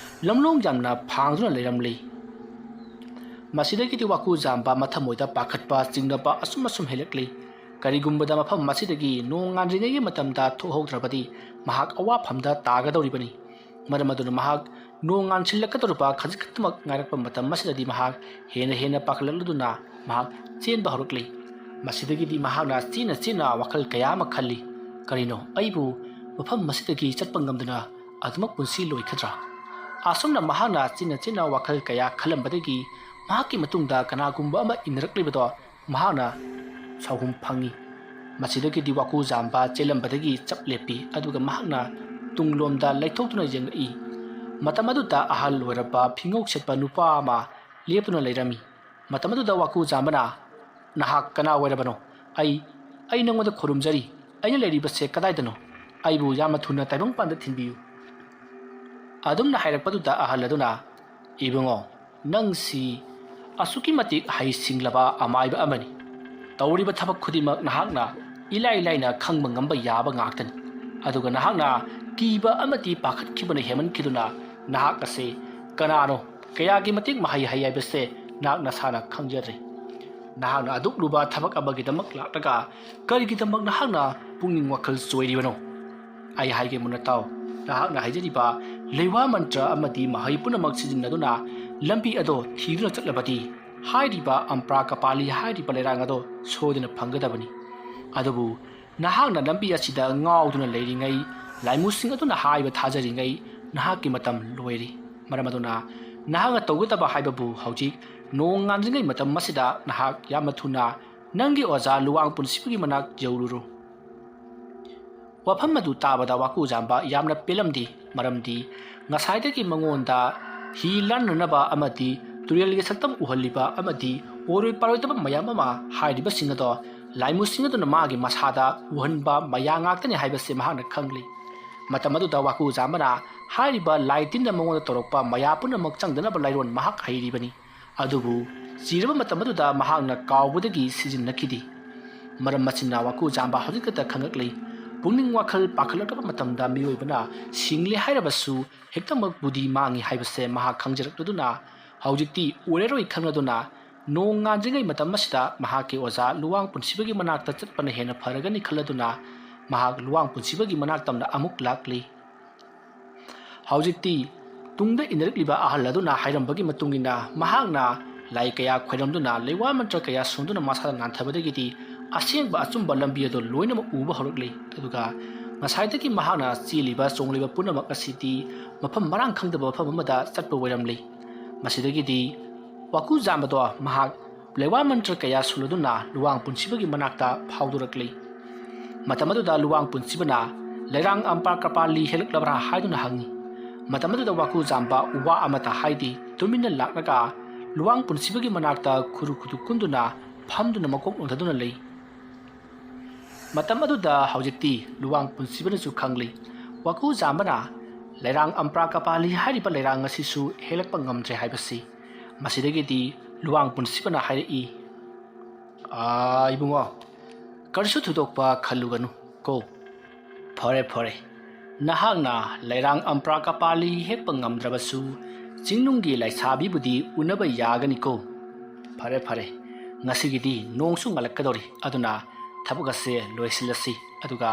ꯂꯝꯂꯣꯡ ꯌꯥꯝꯅ ꯐꯥꯡꯗꯨꯅ ꯂꯩꯔꯝꯂꯤ ꯃꯁꯤꯗꯒꯤꯗꯤ ꯋꯥꯀꯨꯖꯥꯝꯕ ꯃꯊꯃꯣꯏꯗ ꯄꯥꯈꯠꯄ ꯆꯤꯡꯅꯕ ꯑꯁꯨꯝ ꯍꯦꯜꯂꯛꯂꯤ ꯀꯔꯤꯒꯨꯝꯕꯗ ꯃꯐꯝ ꯑꯁꯤꯗꯒꯤ ꯅꯣꯡ ꯉꯥꯟꯗ꯭ꯔꯤꯉꯩꯒꯤ ꯃꯇꯝꯗ ꯊꯣꯛꯍꯧꯗ꯭ꯔꯕꯗꯤ ꯃꯍꯥꯛ ꯑꯋꯥꯐꯝꯗ ꯇꯥꯒꯗꯧꯔꯤꯕꯅꯤ ꯃꯔꯝ ꯑꯗꯨꯅ ꯃꯍꯥꯛ ꯅꯣꯡ ꯉꯥꯟꯁꯤꯜꯂꯛꯀꯗꯧꯔꯤꯕ ꯈꯖꯤꯛ ꯈꯛꯇꯃꯛ ꯉꯥꯏꯔꯛꯄ ꯃꯇꯝ ꯑꯁꯤꯗꯗꯤ ꯃꯍꯥꯛ ꯍꯦꯟꯅ ꯄꯥꯈꯠꯂꯛꯂꯗꯨꯅ ꯃꯍꯥꯛ ꯆꯦꯟꯕ ꯍꯧꯔꯛꯂꯤ ꯃꯁꯤꯗꯒꯤꯗꯤ ꯃꯍꯥꯛꯅ ꯆꯦꯟꯅ ꯋꯥꯈꯜ ꯀꯌꯥ ꯑꯃ ꯈꯜꯂꯤ ꯀꯔꯤꯅꯣ ꯑꯩꯕꯨ ꯃꯐꯝ ꯑꯁꯤꯗꯒꯤ ꯆꯠꯄ ꯉꯝꯗꯅ ꯑꯗꯨꯃꯛ ꯄꯨꯟꯁꯤ ꯂꯣꯏꯈꯗ꯭ꯔꯥ ꯑꯁꯨꯝꯅ ꯃꯍꯥꯛꯅ ꯆꯦꯟꯅ ꯋꯥꯈꯜ ꯀꯌꯥ ꯈꯜꯂꯝꯕꯗꯒꯤ ꯃꯍꯥꯛꯀꯤ ꯃꯇꯨꯡꯗ ꯀꯅꯥꯒꯨꯝꯕ ꯑꯃ ꯏꯟꯅꯔꯛꯂꯤꯕꯗꯣ ꯃꯍꯥꯛꯅ ꯁꯥꯎꯍꯨꯝ ꯐꯪꯉꯤ ꯃꯁꯤꯗꯒꯤꯗꯤ ꯋꯥꯀꯨꯖꯥꯝꯕ ꯆꯦꯜꯂꯝꯕꯗꯒꯤ ꯆꯞ ꯂꯦꯞꯄꯤ ꯑꯗꯨꯒ ꯃꯍꯥꯛꯅ ꯇꯨꯡꯂꯣꯝꯗ ꯂꯩꯊꯣꯛꯇꯨꯅ ꯌꯦꯡꯉꯛꯏ ꯃꯇꯝ ꯑꯗꯨꯗ ꯑꯍꯜ ꯑꯣꯏꯔꯕ ꯐꯤꯉꯧ ꯁꯦꯠꯄ ꯅꯨꯄꯥ ꯑꯃ ꯂꯦꯞꯇꯨꯅ ꯂꯩꯔꯝꯃꯤ ꯃꯇꯝ ꯑꯗꯨꯗ ꯋꯥꯀꯨꯖꯥꯝꯕꯅ ꯅꯍꯥꯛ ꯀꯅꯥ ꯑꯣꯏꯔꯕꯅꯣ ꯑꯩ ꯅꯉꯣꯟꯗ ꯈꯨꯔꯨꯝꯖꯔꯤ ꯑꯩꯅ ꯂꯩꯔꯤꯕꯁꯦ ꯀꯗꯥꯏꯗꯅꯣ ꯑꯩꯕꯨ ꯌꯥꯝꯅ ꯊꯨꯅ ꯇꯥꯏꯕꯪꯄꯥꯟꯗ ꯊꯤꯟꯕꯤꯌꯨ ꯑꯗꯨꯝꯅ ꯍꯥꯏꯔꯛꯄꯗꯨꯗ ꯑꯍꯜ ꯑꯗꯨꯅ ꯏꯕꯨꯡꯉꯣ ꯅꯪꯁꯤ ꯑꯁꯨꯛꯀꯤ ꯃꯇꯤꯛ ꯍꯩꯁꯤꯡꯂꯕ ꯑꯃꯥꯏꯕ ꯑꯃꯅꯤ ꯇꯧꯔꯤꯕ ꯊꯕꯛ ꯈꯨꯗꯤꯡꯃꯛ ꯅꯍꯥꯛꯅ ꯏꯂꯥꯏ ꯂꯥꯏꯅ ꯈꯪꯕ ꯉꯝꯕ ꯌꯥꯕ ꯉꯥꯛꯇꯅꯤ ꯑꯗꯨꯒ ꯅꯍꯥꯛꯅ ꯀꯤꯕ ꯑꯃꯗꯤ ꯄꯥꯈꯠꯈꯤꯕꯅ ꯍꯦꯃꯟꯈꯤꯗꯨꯅ ꯅꯍꯥꯛ ꯑꯁꯦ ꯀꯅꯥꯅꯣ ꯀꯌꯥꯒꯤ ꯃꯇꯤꯛ ꯃꯍꯩ ꯍꯥꯏꯕꯁꯦ ꯅꯍꯥꯛ ꯅꯁꯥꯅ ꯈꯪꯖꯗ꯭ꯔꯦ ꯅꯍꯥꯛꯅ ꯑꯗꯨꯛ ꯂꯨꯕ ꯊꯕꯛ ꯑꯃꯒꯤꯗꯃꯛ ꯂꯥꯛꯂꯒ ꯀꯔꯤꯒꯤꯗꯃꯛ ꯅꯍꯥꯛꯅ ꯄꯨꯛꯅꯤꯡ ꯋꯥꯈꯜ ꯆꯣꯏꯔꯤꯕꯅꯣ ꯑꯩ ꯍꯥꯏꯒꯦ ꯃꯨꯟꯅ ꯇꯥꯎ ꯅꯍꯥꯛꯅ ꯍꯥꯏꯖꯔꯤꯕ ꯂꯩꯋꯥ ꯃꯟꯇ꯭ꯔ ꯑꯃꯗꯤ ꯃꯍꯩ ꯄꯨꯝꯅꯃꯛ ꯁꯤꯖꯤꯟꯅꯗꯨꯅ ꯂꯝꯕꯤ ꯑꯗꯣ ꯊꯤꯗꯨꯅ ꯆꯠꯂꯕꯗꯤ ꯍꯥꯏꯔꯤꯕ ꯑꯝꯄ꯭ꯔꯥꯀꯄꯥꯂꯤ ꯍꯥꯏꯔꯤꯕ ꯂꯩꯔꯥꯡ ꯑꯗꯣ ꯁꯣꯏꯗꯅ ꯐꯪꯒꯗꯕꯅꯤ ꯑꯗꯨꯕꯨ ꯅꯍꯥꯛꯅ ꯂꯝꯕꯤ ꯑꯁꯤꯗ ꯉꯥꯎꯗꯨꯅ ꯂꯩꯔꯤꯉꯩ ꯂꯥꯏꯃꯨꯁꯤꯡ ꯑꯗꯨꯅ ꯍꯥꯏꯕ ꯊꯥꯖꯔꯤꯉꯩ ꯅꯍꯥꯛꯀꯤ ꯃꯇꯝ ꯂꯣꯏꯔꯤ ꯃꯔꯝ ꯑꯗꯨꯅ ꯅꯍꯥꯛꯅ ꯇꯧꯒꯗꯕ ꯍꯥꯏꯕꯕꯨ ꯍꯧꯖꯤꯛ ꯅꯣꯡ ꯉꯥꯟꯗ꯭ꯔꯤꯉꯩ ꯃꯇꯝ ꯑꯁꯤꯗ ꯅꯍꯥꯛ ꯌꯥꯝꯅ ꯊꯨꯅ ꯅꯪꯒꯤ ꯑꯣꯖꯥ ꯂꯨꯋꯥꯡ ꯄꯨꯟꯁꯤꯕꯒꯤ ꯃꯅꯥꯛ ꯌꯧꯔꯨꯔꯣ ꯋꯥꯐꯝ ꯑꯗꯨ ꯇꯥꯕꯗ ꯋꯥꯀꯨꯖꯥꯝꯕ ꯌꯥꯝꯅ ꯄꯦꯜꯂꯝꯗꯦ ꯃꯔꯝꯗꯤ ꯉꯁꯥꯏꯗꯒꯤ ꯃꯉꯣꯟꯗ ꯍꯤ ꯂꯥꯟꯅꯅꯕ ꯑꯃꯗꯤ ꯇꯨꯔꯦꯜꯒꯤ ꯁꯛꯇꯝ ꯎꯍꯜꯂꯤꯕ ꯑꯃꯗꯤ ꯑꯣꯏꯔꯣꯏ ꯄꯥꯔꯣꯏꯗꯕ ꯃꯌꯥꯝ ꯑꯃ ꯍꯥꯏꯔꯤꯕꯁꯤꯡ ꯑꯗꯣ ꯂꯥꯏꯃꯨꯁꯤꯡ ꯑꯗꯨꯅ ꯃꯥꯒꯤ ꯃꯁꯥꯗ ꯎꯍꯟꯕ ꯃꯌꯥ ꯉꯥꯛꯇꯅꯤ ꯍꯥꯏꯕꯁꯤ ꯃꯍꯥꯛꯅ ꯈꯪꯂꯤ ꯃꯇꯝ ꯑꯗꯨꯗ ꯋꯥꯀꯨꯖꯥꯝꯕꯅ ꯍꯥꯏꯔꯤꯕ ꯂꯥꯏ ꯇꯤꯟꯅ ꯃꯉꯣꯟꯗ ꯇꯧꯔꯛꯄ ꯃꯌꯥ ꯄꯨꯝꯅꯃꯛ ꯆꯪꯗꯅꯕ ꯂꯥꯏꯔꯣꯟ ꯃꯍꯥꯛ ꯍꯩꯔꯤꯕꯅꯤ ꯑꯗꯨꯕꯨ ꯆꯤꯔꯕ ꯃꯇꯝ ꯑꯗꯨꯗ ꯃꯍꯥꯛꯅ ꯀꯥꯎꯕꯗꯒꯤ ꯁꯤꯖꯤꯟꯅꯈꯤꯗꯦ ꯃꯔꯝ ꯑꯁꯤꯅ ꯋꯥꯀꯨ ꯖꯥꯝꯕ ꯍꯧꯖꯤꯛꯈꯛꯇ ꯈꯪꯂꯛꯂꯤ ꯄꯨꯛꯅꯤꯡ ꯋꯥꯈꯜ ꯄꯥꯈꯠꯂꯛꯂꯕ ꯃꯇꯝꯗ ꯃꯤꯑꯣꯏꯕꯅ ꯁꯤꯡꯂꯦ ꯍꯥꯏꯔꯕꯁꯨ ꯍꯦꯛꯇꯃꯛ ꯕꯨꯙꯤ ꯃꯥꯡꯏ ꯍꯥꯏꯕꯁꯦ ꯃꯍꯥꯛ ꯈꯪꯖꯔꯛꯂꯗꯨꯅ ꯍꯧꯖꯤꯛꯇꯤ ꯑꯣꯏꯔꯔꯣꯏ ꯈꯪꯂꯗꯨꯅ ꯅꯣꯡ ꯉꯥꯟꯗ꯭ꯔꯤꯉꯩ ꯃꯇꯝ ꯑꯁꯤꯗ ꯃꯍꯥꯛꯀꯤ ꯑꯣꯖꯥ ꯂꯨꯋꯥꯡ ꯄꯨꯟꯁꯤꯕꯒꯤ ꯃꯅꯥꯛꯇ ꯆꯠꯄꯅ ꯍꯦꯟꯅ ꯐꯔꯒꯅꯤ ꯈꯜꯂꯗꯨꯅ ꯃꯍꯥꯛ ꯂꯨꯋꯥꯡ ꯄꯨꯟꯁꯤꯕꯒꯤ ꯃꯅꯥꯛꯇꯝꯅ ꯑꯃꯨꯛ ꯂꯥꯛꯂꯤ ꯍꯧꯖꯤꯛꯇꯤ ꯇꯨꯡꯗ ꯏꯅꯔꯛꯂꯤꯕ ꯑꯍꯜ ꯑꯗꯨꯅ ꯍꯥꯏꯔꯝꯕꯒꯤ ꯃꯇꯨꯡꯏꯟꯅ ꯃꯍꯥꯛꯅ ꯂꯥꯏ ꯀꯌꯥ ꯈꯣꯏꯔꯝꯗꯨꯅ ꯂꯩꯋꯥ ꯃꯟꯇ꯭ꯔ ꯀꯌꯥ ꯁꯣꯟꯗꯨꯅ ꯃꯁꯥꯗ ꯅꯥꯟꯊꯕꯗꯒꯤꯗꯤ ꯑꯁꯦꯡꯕ ꯑꯆꯨꯝꯕ ꯂꯝꯕꯤ ꯑꯗꯨ ꯂꯣꯏꯅꯃꯛ ꯎꯕ ꯍꯧꯔꯛꯂꯤ ꯑꯗꯨꯒ ꯉꯁꯥꯏꯗꯒꯤ ꯃꯍꯥꯛꯅ ꯆꯦꯜꯂꯤꯕ ꯆꯣꯡꯂꯤꯕ ꯄꯨꯝꯅꯃꯛ ꯑꯁꯤꯗꯤ ꯃꯐꯝ ꯃꯔꯥꯡ ꯈꯪꯗꯕ ꯃꯐꯝ ꯑꯃꯗ ꯆꯠꯄ ꯑꯣꯏꯔꯝꯂꯤ ꯃꯁꯤꯗꯒꯤꯗꯤ ꯋꯥꯀꯨ ꯖꯥꯝꯕꯗꯣ ꯃꯍꯥꯛ ꯂꯩꯋꯥ ꯃꯟꯇ꯭ꯔ ꯀꯌꯥ ꯁꯣꯜꯂꯗꯨꯅ ꯂꯨꯋꯥꯡ ꯄꯨꯟꯁꯤꯕꯒꯤ ꯃꯅꯥꯛꯇ ꯐꯥꯎꯗꯣꯔꯛꯂꯤ ꯃꯇꯝ ꯑꯗꯨꯗ ꯂꯨꯋꯥꯡ ꯄꯨꯟꯁꯤꯕꯅ ꯂꯩꯔꯥꯡ ꯑꯝꯄꯥ ꯀꯄꯥꯂꯤ ꯍꯦꯜꯂꯛꯂꯕ꯭ꯔꯥ ꯍꯥꯏꯗꯨꯅ ꯍꯪꯉꯤ ꯃꯇꯝ ꯑꯗꯨꯗ ꯋꯥꯀꯨ ꯖꯥꯝꯕ ꯋꯥ ꯑꯃꯠꯇ ꯍꯥꯏꯗꯦ ꯇꯨꯃꯤꯟꯅ ꯂꯥꯛꯂꯒ ꯂꯨꯋꯥꯡ ꯄꯨꯟꯁꯤꯕꯒꯤ ꯃꯅꯥꯛꯇ ꯈꯨꯔꯨ ꯈꯨꯗꯨ ꯀꯨꯟꯗꯨꯅ ꯐꯝꯗꯨꯅ ꯃꯀꯣꯛ ꯅꯣꯟꯊꯗꯨꯅ ꯂꯩ ꯃꯇꯝ ꯑꯗꯨꯗ ꯍꯧꯖꯤꯛꯇꯤ ꯂꯨꯋꯥꯡ ꯄꯨꯟꯁꯤꯕꯅꯁꯨ ꯈꯪꯂꯤ ꯋꯥꯀꯨ ꯖꯥꯝꯕꯅ ꯂꯩꯔꯥꯡ ꯑꯝꯄ꯭ꯔꯥ ꯀꯄꯥꯂꯤ ꯍꯥꯏꯔꯤꯕ ꯂꯩꯔꯥꯡ ꯑꯁꯤꯁꯨ ꯍꯦꯜꯂꯛꯄ ꯉꯝꯗ꯭ꯔꯦ ꯍꯥꯏꯕꯁꯤ ꯃꯁꯤꯗꯒꯤꯗꯤ ꯂꯨꯋꯥꯡ ꯄꯨꯟꯁꯤꯕꯅ ꯍꯥꯏꯔꯛꯏ ꯏꯕꯨꯡꯉꯣ ꯀꯔꯤꯁꯨ ꯊꯣꯏꯗꯣꯛꯄ ꯈꯜꯂꯨꯒꯅꯨ ꯀꯣ ꯐꯔꯦ ꯅꯍꯥꯛꯅ ꯂꯩꯔꯥꯡ ꯑꯝꯄ꯭ꯔꯥ ꯀꯄꯥꯂꯤ ꯍꯦꯛꯄ ꯉꯝꯗ꯭ꯔꯕꯁꯨ ꯆꯤꯡꯅꯨꯡꯒꯤ ꯂꯩꯁꯥꯕꯤꯕꯨꯗꯤ ꯎꯅꯕ ꯌꯥꯒꯅꯤꯀꯣ ꯐꯔꯦ ꯉꯁꯤꯒꯤꯗꯤ ꯅꯣꯡꯁꯨ ꯉꯜꯂꯛꯀꯗꯧꯔꯤ ꯑꯗꯨꯅ ꯊꯕꯛ ꯑꯁꯦ ꯂꯣꯏꯁꯤꯜꯂꯁꯤ ꯑꯗꯨꯒ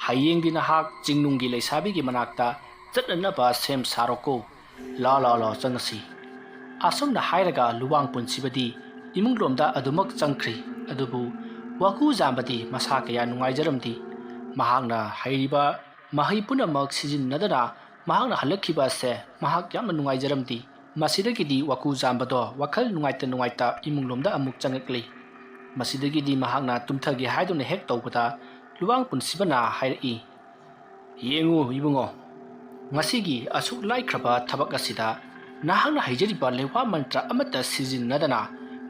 ꯍꯌꯦꯡꯗꯤ ꯅꯍꯥꯛ ꯆꯤꯡꯅꯨꯡꯒꯤ ꯂꯩꯁꯥꯕꯤꯒꯤ ꯃꯅꯥꯛꯇ ꯆꯠꯅꯅꯕ ꯁꯦꯝ ꯁꯥꯔꯣꯀꯣ ꯂꯥꯎ ꯆꯪꯉꯁꯤ ꯑꯁꯨꯝꯅ ꯍꯥꯏꯔꯒ ꯂꯨꯋꯥꯡ ꯄꯨꯟꯁꯤꯕꯗꯤ ꯏꯃꯨꯡꯂꯣꯝꯗ ꯑꯗꯨꯃꯛ ꯆꯪꯈ꯭ꯔꯤ ꯑꯗꯨꯕꯨ ꯋꯥꯀꯨ ꯖꯥꯝꯕꯗꯤ ꯃꯁꯥ ꯀꯌꯥ ꯅꯨꯡꯉꯥꯏꯖꯔꯝꯗꯦ ꯃꯍꯥꯛꯅ ꯍꯩꯔꯤꯕ ꯃꯍꯩ ꯄꯨꯝꯅꯃꯛ ꯁꯤꯖꯤꯟꯅꯗꯅ ꯃꯍꯥꯛꯅ ꯍꯜꯂꯛꯈꯤꯕ ꯑꯁꯦ ꯃꯍꯥꯛ ꯌꯥꯝꯅ ꯅꯨꯡꯉꯥꯏꯖꯔꯝꯗꯦ ꯃꯁꯤꯗꯒꯤꯗꯤ ꯋꯥꯀꯨ ꯖꯥꯝꯕꯗꯣ ꯋꯥꯈꯜ ꯅꯨꯡꯉꯥꯏꯇ ꯏꯃꯨꯡꯂꯣꯝꯗ ꯑꯃꯨꯛ ꯆꯪꯉꯛꯂꯤ ꯃꯁꯤꯗꯒꯤꯗꯤ ꯃꯍꯥꯛꯅ ꯇꯨꯝꯊꯒꯦ ꯍꯥꯏꯗꯨꯅ ꯍꯦꯛ ꯇꯧꯕꯗ ꯂꯨꯋꯥꯡ ꯄꯨꯟꯁꯤꯕꯅ ꯍꯥꯏꯔꯛꯏ ꯌꯦꯡꯉꯨ ꯏꯕꯨꯡꯉꯣ ꯉꯁꯤꯒꯤ ꯑꯁꯨꯛ ꯂꯥꯏꯈ꯭ꯔꯕ ꯊꯕꯛ ꯑꯁꯤꯗ ꯅꯍꯥꯛꯅ ꯍꯩꯖꯔꯤꯕ ꯂꯩꯋꯥ ꯃꯟꯇ꯭ꯔ ꯑꯃꯠꯇ ꯁꯤꯖꯤꯟꯅꯗꯅ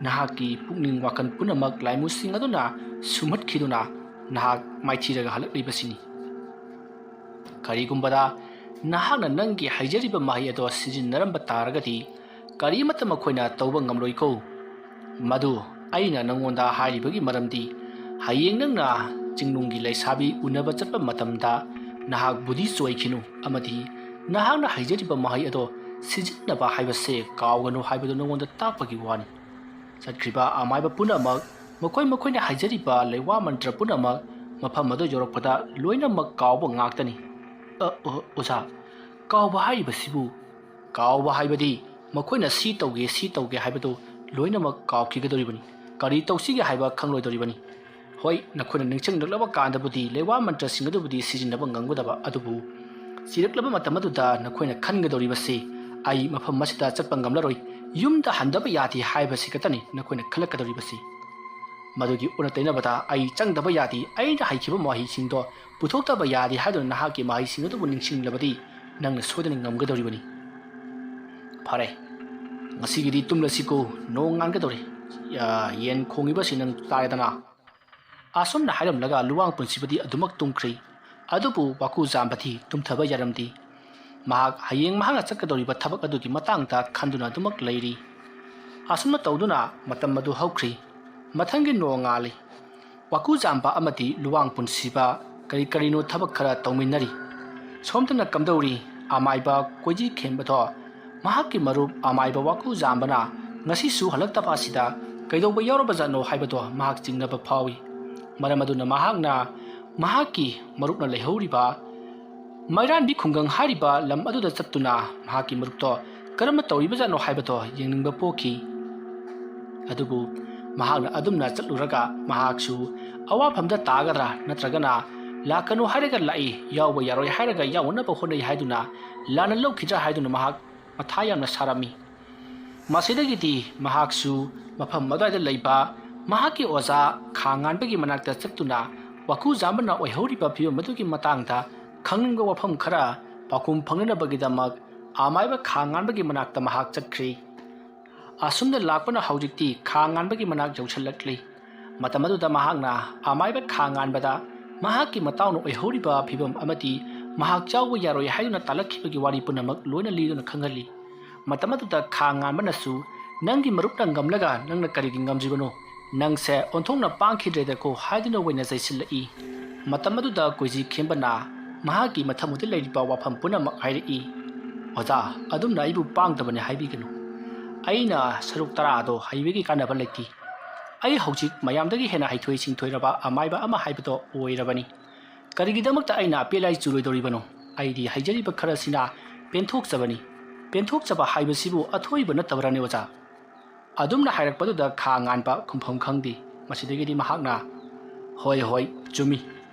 ꯅꯍꯥꯛꯀꯤ ꯄꯨꯛꯅꯤꯡ ꯋꯥꯈꯜ ꯄꯨꯝꯅꯃꯛ ꯂꯥꯏꯃꯨꯁꯤꯡ ꯑꯗꯨꯅ ꯁꯨꯝꯍꯠꯈꯤꯗꯨꯅ ꯅꯍꯥꯛ ꯃꯥꯏꯊꯤꯔꯒ ꯍꯜꯂꯛꯂꯤꯕꯁꯤꯅꯤ ꯀꯔꯤꯒꯨꯝꯕꯗ ꯅꯍꯥꯛꯅ ꯅꯪꯒꯤ ꯍꯩꯖꯔꯤꯕ ꯃꯍꯩ ꯑꯗꯣ ꯁꯤꯖꯤꯟꯅꯔꯝꯕ ꯇꯥꯔꯒꯗꯤ ꯀꯔꯤꯃꯠꯇ ꯃꯈꯣꯏꯅ ꯇꯧꯕ ꯉꯝꯂꯣꯏꯀꯣ ꯃꯗꯨ ꯑꯩꯅ ꯅꯪꯉꯣꯟꯗ ꯍꯥꯏꯔꯤꯕꯒꯤ ꯃꯔꯝꯗꯤ ꯍꯌꯦꯡ ꯅꯪꯅ ꯆꯤꯡꯅꯨꯡꯒꯤ ꯂꯩꯁꯥꯕꯤ ꯎꯅꯕ ꯆꯠꯄ ꯃꯇꯝꯗ ꯅꯍꯥꯛ ꯕꯨꯙꯤ ꯆꯣꯏꯈꯤꯅꯨ ꯑꯃꯗꯤ ꯅꯍꯥꯛꯅ ꯍꯩꯖꯔꯤꯕ ꯃꯍꯩ ꯑꯗꯣ ꯁꯤꯖꯤꯟꯅꯕ ꯍꯥꯏꯕꯁꯦ ꯀꯥꯎꯒꯅꯨ ꯍꯥꯏꯕꯗꯨ ꯅꯪꯉꯣꯟꯗ ꯇꯥꯛꯄꯒꯤ ꯋꯥꯅꯤ ꯆꯠꯈ꯭ꯔꯤꯕ ꯑꯃꯥꯏꯕ ꯄꯨꯝꯅꯃꯛ ꯃꯈꯣꯏꯅ ꯍꯩꯖꯔꯤꯕ ꯂꯩꯋꯥ ꯃꯟꯇ꯭ꯔ ꯄꯨꯝꯅꯃꯛ ꯃꯐꯝ ꯑꯗꯨ ꯌꯧꯔꯛꯄꯗ ꯂꯣꯏꯅꯃꯛ ꯀꯥꯎꯕ ꯉꯥꯛꯇꯅꯤ ꯑꯣꯖꯥ ꯀꯥꯎꯕ ꯍꯥꯏꯔꯤꯕꯁꯤꯕꯨ ꯀꯥꯎꯕ ꯍꯥꯏꯕꯗꯤ ꯃꯈꯣꯏꯅ ꯁꯤ ꯇꯧꯒꯦ ꯍꯥꯏꯕꯗꯨ ꯂꯣꯏꯅꯃꯛ ꯀꯥꯎꯈꯤꯒꯗꯧꯔꯤꯕꯅꯤ ꯀꯔꯤ ꯇꯧꯁꯤꯒꯦ ꯍꯥꯏꯕ ꯈꯪꯂꯣꯏꯗꯧꯔꯤꯕꯅꯤ ꯍꯣꯏ ꯅꯈꯣꯏꯅ ꯅꯤꯡꯁꯤꯡꯂꯛꯂꯕ ꯀꯥꯟꯗꯕꯨꯗꯤ ꯂꯩꯋꯥ ꯃꯟꯇ꯭ꯔꯁꯤꯡ ꯑꯗꯨꯕꯨꯗꯤ ꯁꯤꯖꯤꯟꯅꯕ ꯉꯝꯒꯗꯕ ꯑꯗꯨꯕꯨ ꯆꯤꯔꯛꯂꯕ ꯃꯇꯝ ꯑꯗꯨꯗ ꯅꯈꯣꯏꯅ ꯈꯟꯒꯗꯧꯔꯤꯕꯁꯤ ꯑꯩ ꯃꯐꯝ ꯑꯁꯤꯗ ꯆꯠꯄ ꯉꯝꯂꯔꯣꯏ ꯌꯨꯝꯗ ꯍꯟꯗꯕ ꯌꯥꯗꯦ ꯍꯥꯏꯕꯁꯤ ꯈꯛꯇꯅꯤ ꯅꯈꯣꯏꯅ ꯈꯜꯂꯛꯀꯗꯧꯔꯤꯕꯁꯤ ꯃꯗꯨꯒꯤ ꯑꯣꯟꯅ ꯇꯩꯅꯕꯗ ꯑꯩ ꯆꯪꯗꯕ ꯌꯥꯗꯦ ꯑꯩꯅ ꯍꯩꯈꯤꯕ ꯃꯍꯩꯁꯤꯡꯗꯣ ꯄꯨꯊꯣꯛꯇꯕ ꯌꯥꯗꯦ ꯍꯥꯏꯗꯨꯅ ꯅꯍꯥꯛꯀꯤ ꯃꯍꯩꯁꯤꯡ ꯑꯗꯨꯕꯨ ꯅꯤꯡꯁꯤꯡꯂꯕꯗꯤ ꯅꯪꯅ ꯁꯣꯏꯗꯅ ꯉꯝꯒꯗꯧꯔꯤꯕꯅꯤ ꯐꯔꯦ ꯉꯁꯤꯒꯤꯗꯤ ꯇꯨꯝꯂꯁꯤꯀꯣ ꯅꯣꯡ ꯉꯥꯟꯒꯗꯧꯔꯦ ꯌꯦꯟ ꯈꯣꯡꯉꯤꯕꯁꯤ ꯅꯪ ꯇꯥꯔꯦꯗꯅ ꯑꯁꯨꯝꯅ ꯍꯥꯏꯔꯝꯂꯒ ꯂꯨꯋꯥꯡ ꯄꯨꯟꯁꯤꯕꯗꯤ ꯑꯗꯨꯃꯛ ꯇꯨꯝꯈ꯭ꯔꯤ ꯑꯗꯨꯕꯨ ꯋꯥꯀꯨ ꯖꯥꯝꯕꯗꯤ ꯇꯨꯝꯊꯕ ꯌꯥꯔꯝꯗꯦ ꯃꯍꯥꯛ ꯍꯌꯦꯡ ꯃꯍꯥꯛꯅ ꯆꯠꯀꯗꯧꯔꯤꯕ ꯊꯕꯛ ꯑꯗꯨꯒꯤ ꯃꯇꯥꯡꯗ ꯈꯟꯗꯨꯅ ꯑꯗꯨꯃꯛ ꯂꯩꯔꯤ ꯑꯁꯨꯝꯅ ꯇꯧꯗꯨꯅ ꯃꯇꯝ ꯑꯗꯨ ꯍꯧꯈ꯭ꯔꯤ ꯃꯊꯪꯒꯤ ꯅꯣꯡ ꯉꯥꯜꯂꯤ ꯋꯥꯀꯨ ꯖꯥꯝꯕ ꯑꯃꯗꯤ ꯂꯨꯋꯥꯡ ꯄꯨꯟꯁꯤꯕ ꯀꯔꯤꯅꯣ ꯊꯕꯛ ꯈꯔ ꯇꯧꯃꯤꯟꯅꯔꯤ ꯁꯣꯝꯗꯅ ꯀꯝꯗꯧꯔꯤ ꯑꯃꯥꯏꯕ ꯀꯣꯏꯖꯤ ꯈꯦꯟꯕꯗꯣ ꯃꯍꯥꯛꯀꯤ ꯃꯔꯨꯞ ꯑꯃꯥꯏꯕ ꯋꯥꯀꯨ ꯖꯥꯝꯕꯅ ꯉꯁꯤꯁꯨ ꯍꯜꯂꯛꯇꯕ ꯑꯁꯤꯗ ꯀꯩꯗꯧꯕ ꯌꯥꯎꯔꯕꯖꯥꯠꯅꯣ ꯍꯥꯏꯕꯗꯣ ꯃꯍꯥꯛ ꯆꯤꯡꯅꯕ ꯐꯥꯎꯏ ꯃꯔꯝ ꯑꯗꯨꯅ ꯃꯍꯥꯛꯅ ꯃꯍꯥꯛꯀꯤ ꯃꯔꯨꯞꯅ ꯂꯩꯍꯧꯔꯤꯕ ꯃꯩꯔꯥꯟꯕꯤ ꯈꯨꯡꯒꯪ ꯍꯥꯏꯔꯤꯕ ꯂꯝ ꯑꯗꯨꯗ ꯆꯠꯇꯨꯅ ꯃꯍꯥꯛꯀꯤ ꯃꯔꯨꯞꯇꯣ ꯀꯔꯝꯅ ꯇꯧꯔꯤꯕꯖꯥꯠꯅꯣ ꯍꯥꯏꯕꯗꯣ ꯌꯦꯡꯅꯤꯡꯕ ꯄꯣꯛꯈꯤ ꯑꯗꯨꯕꯨ ꯃꯍꯥꯛꯅ ꯑꯗꯨꯝꯅ ꯆꯠꯂꯨꯔꯒ ꯃꯍꯥꯛꯁꯨ ꯑꯋꯥꯐꯝꯗ ꯇꯥꯒꯗ꯭ꯔꯥ ꯅꯠꯇ꯭ꯔꯒꯅ ꯂꯥꯛꯀꯅꯨ ꯍꯥꯏꯔꯒ ꯂꯥꯛꯏ ꯌꯥꯎꯕ ꯌꯥꯔꯣꯏ ꯍꯥꯏꯔꯒ ꯌꯥꯎꯅꯕ ꯍꯣꯠꯅꯩ ꯍꯥꯏꯗꯨꯅ ꯂꯥꯟꯅ ꯂꯧꯈꯤꯗ꯭ꯔꯥ ꯍꯥꯏꯗꯨꯅ ꯃꯍꯥꯛ ꯃꯊꯥ ꯌꯥꯝꯅ ꯁꯥꯔꯝꯃꯤ ꯃꯁꯤꯗꯒꯤꯗꯤ ꯃꯍꯥꯛꯁꯨ ꯃꯐꯝ ꯑꯗꯨꯋꯥꯏꯗ ꯂꯩꯕ ꯃꯍꯥꯛꯀꯤ ꯑꯣꯖꯥ ꯈꯥ ꯉꯥꯟꯕꯒꯤ ꯃꯅꯥꯛꯇ ꯆꯠꯇꯨꯅ ꯋꯥꯀꯨ ꯖꯥꯝꯕꯅ ꯑꯣꯏꯍꯧꯔꯤꯕ ꯐꯤꯕꯝ ꯑꯗꯨꯒꯤ ꯃꯇꯥꯡꯗ ꯈꯪꯅꯤꯡꯕ ꯋꯥꯐꯝ ꯈꯔ ꯄꯥꯎꯈꯨꯝ ꯐꯪꯅꯅꯕꯒꯤꯗꯃꯛ ꯑꯃꯥꯏꯕ ꯈꯥ ꯉꯥꯟꯕꯒꯤ ꯃꯅꯥꯛꯇ ꯃꯍꯥꯛ ꯆꯠꯈ꯭ꯔꯤ ꯑꯁꯨꯝꯅ ꯂꯥꯛꯄꯅ ꯍꯧꯖꯤꯛꯇꯤ ꯈꯥ ꯉꯥꯟꯕꯒꯤ ꯃꯅꯥꯛ ꯌꯧꯁꯤꯜꯂꯛꯂꯤ ꯃꯇꯝ ꯑꯗꯨꯗ ꯃꯍꯥꯛꯅ ꯑꯃꯥꯏꯕ ꯈꯥ ꯉꯥꯟꯕꯗ ꯃꯍꯥꯛꯀꯤ ꯃꯇꯥꯎꯅ ꯑꯣꯏꯍꯧꯔꯤꯕ ꯐꯤꯕꯝ ꯑꯃꯗꯤ ꯃꯍꯥꯛ ꯌꯥꯎꯕ ꯌꯥꯔꯣꯏ ꯍꯥꯏꯗꯨꯅ ꯇꯥꯜꯂꯛꯈꯤꯕꯒꯤ ꯋꯥꯔꯤ ꯄꯨꯝꯅꯃꯛ ꯂꯣꯏꯅ ꯂꯤꯗꯨꯅ ꯈꯪꯍꯜꯂꯤ ꯃꯇꯝ ꯑꯗꯨꯗ ꯈꯥ ꯉꯥꯟꯕꯅꯁꯨ ꯅꯪꯒꯤ ꯃꯔꯨꯞꯅ ꯉꯝꯂꯒ ꯅꯪꯅ ꯀꯔꯤꯒꯤ ꯉꯝꯗ꯭ꯔꯤꯕꯅꯣ ꯅꯪꯁꯦ ꯑꯣꯟꯊꯣꯛꯅ ꯄꯥꯡꯈꯤꯗ꯭ꯔꯦꯗꯀꯣ ꯍꯥꯏꯗꯨꯅ ꯑꯣꯏꯅ ꯆꯩꯁꯤꯜꯂꯛꯏ ꯃꯇꯝ ꯑꯗꯨꯗ ꯀꯣꯏꯖꯤ ꯈꯦꯝꯕꯅ ꯃꯍꯥꯛꯀꯤ ꯃꯊꯃꯨꯗ ꯂꯩꯔꯤꯕ ꯋꯥꯐꯝ ꯄꯨꯝꯅꯃꯛ ꯍꯥꯏꯔꯛꯏ ꯑꯣꯖꯥ ꯑꯗꯨꯝꯅ ꯑꯩꯕꯨ ꯄꯥꯡꯗꯕꯅꯤ ꯍꯥꯏꯕꯤꯒꯅꯨ ꯑꯩꯅ ꯁꯔꯨꯛ ꯇꯔꯥꯗꯣ ꯍꯩꯕꯒꯤ ꯀꯥꯟꯅꯕ ꯂꯩꯇꯦ ꯑꯩ ꯍꯧꯖꯤꯛ ꯃꯌꯥꯝꯗꯒꯤ ꯍꯦꯟꯅ ꯍꯩꯊꯣꯏ ꯁꯤꯡꯊꯣꯏꯔꯕ ꯑꯃꯥꯏꯕ ꯑꯃ ꯍꯥꯏꯕꯗꯣ ꯑꯣꯏꯔꯕꯅꯤ ꯀꯔꯤꯒꯤꯗꯃꯛꯇ ꯑꯩꯅ ꯑꯄꯦꯂꯥꯏ ꯆꯨꯔꯣꯏꯗꯧꯔꯤꯕꯅꯣ ꯑꯩꯗꯤ ꯍꯩꯖꯔꯤꯕ ꯈꯔꯁꯤꯅ ꯄꯦꯟꯊꯣꯛꯆꯕꯅꯤ ꯄꯦꯟꯊꯣꯛꯆꯕ ꯍꯥꯏꯕꯁꯤꯕꯨ ꯑꯊꯣꯏꯕ ꯅꯠꯇꯕꯔꯅꯦ ꯑꯣꯖꯥ ꯑꯗꯨꯝꯅ ꯍꯥꯏꯔꯛꯄꯗꯨꯗ ꯈꯥ ꯉꯥꯟꯕ ꯈꯨꯝꯐꯝ ꯈꯪꯗꯦ ꯃꯁꯤꯗꯒꯤꯗꯤ ꯃꯍꯥꯛꯅ ꯍꯣꯏ ꯆꯨꯝꯃꯤ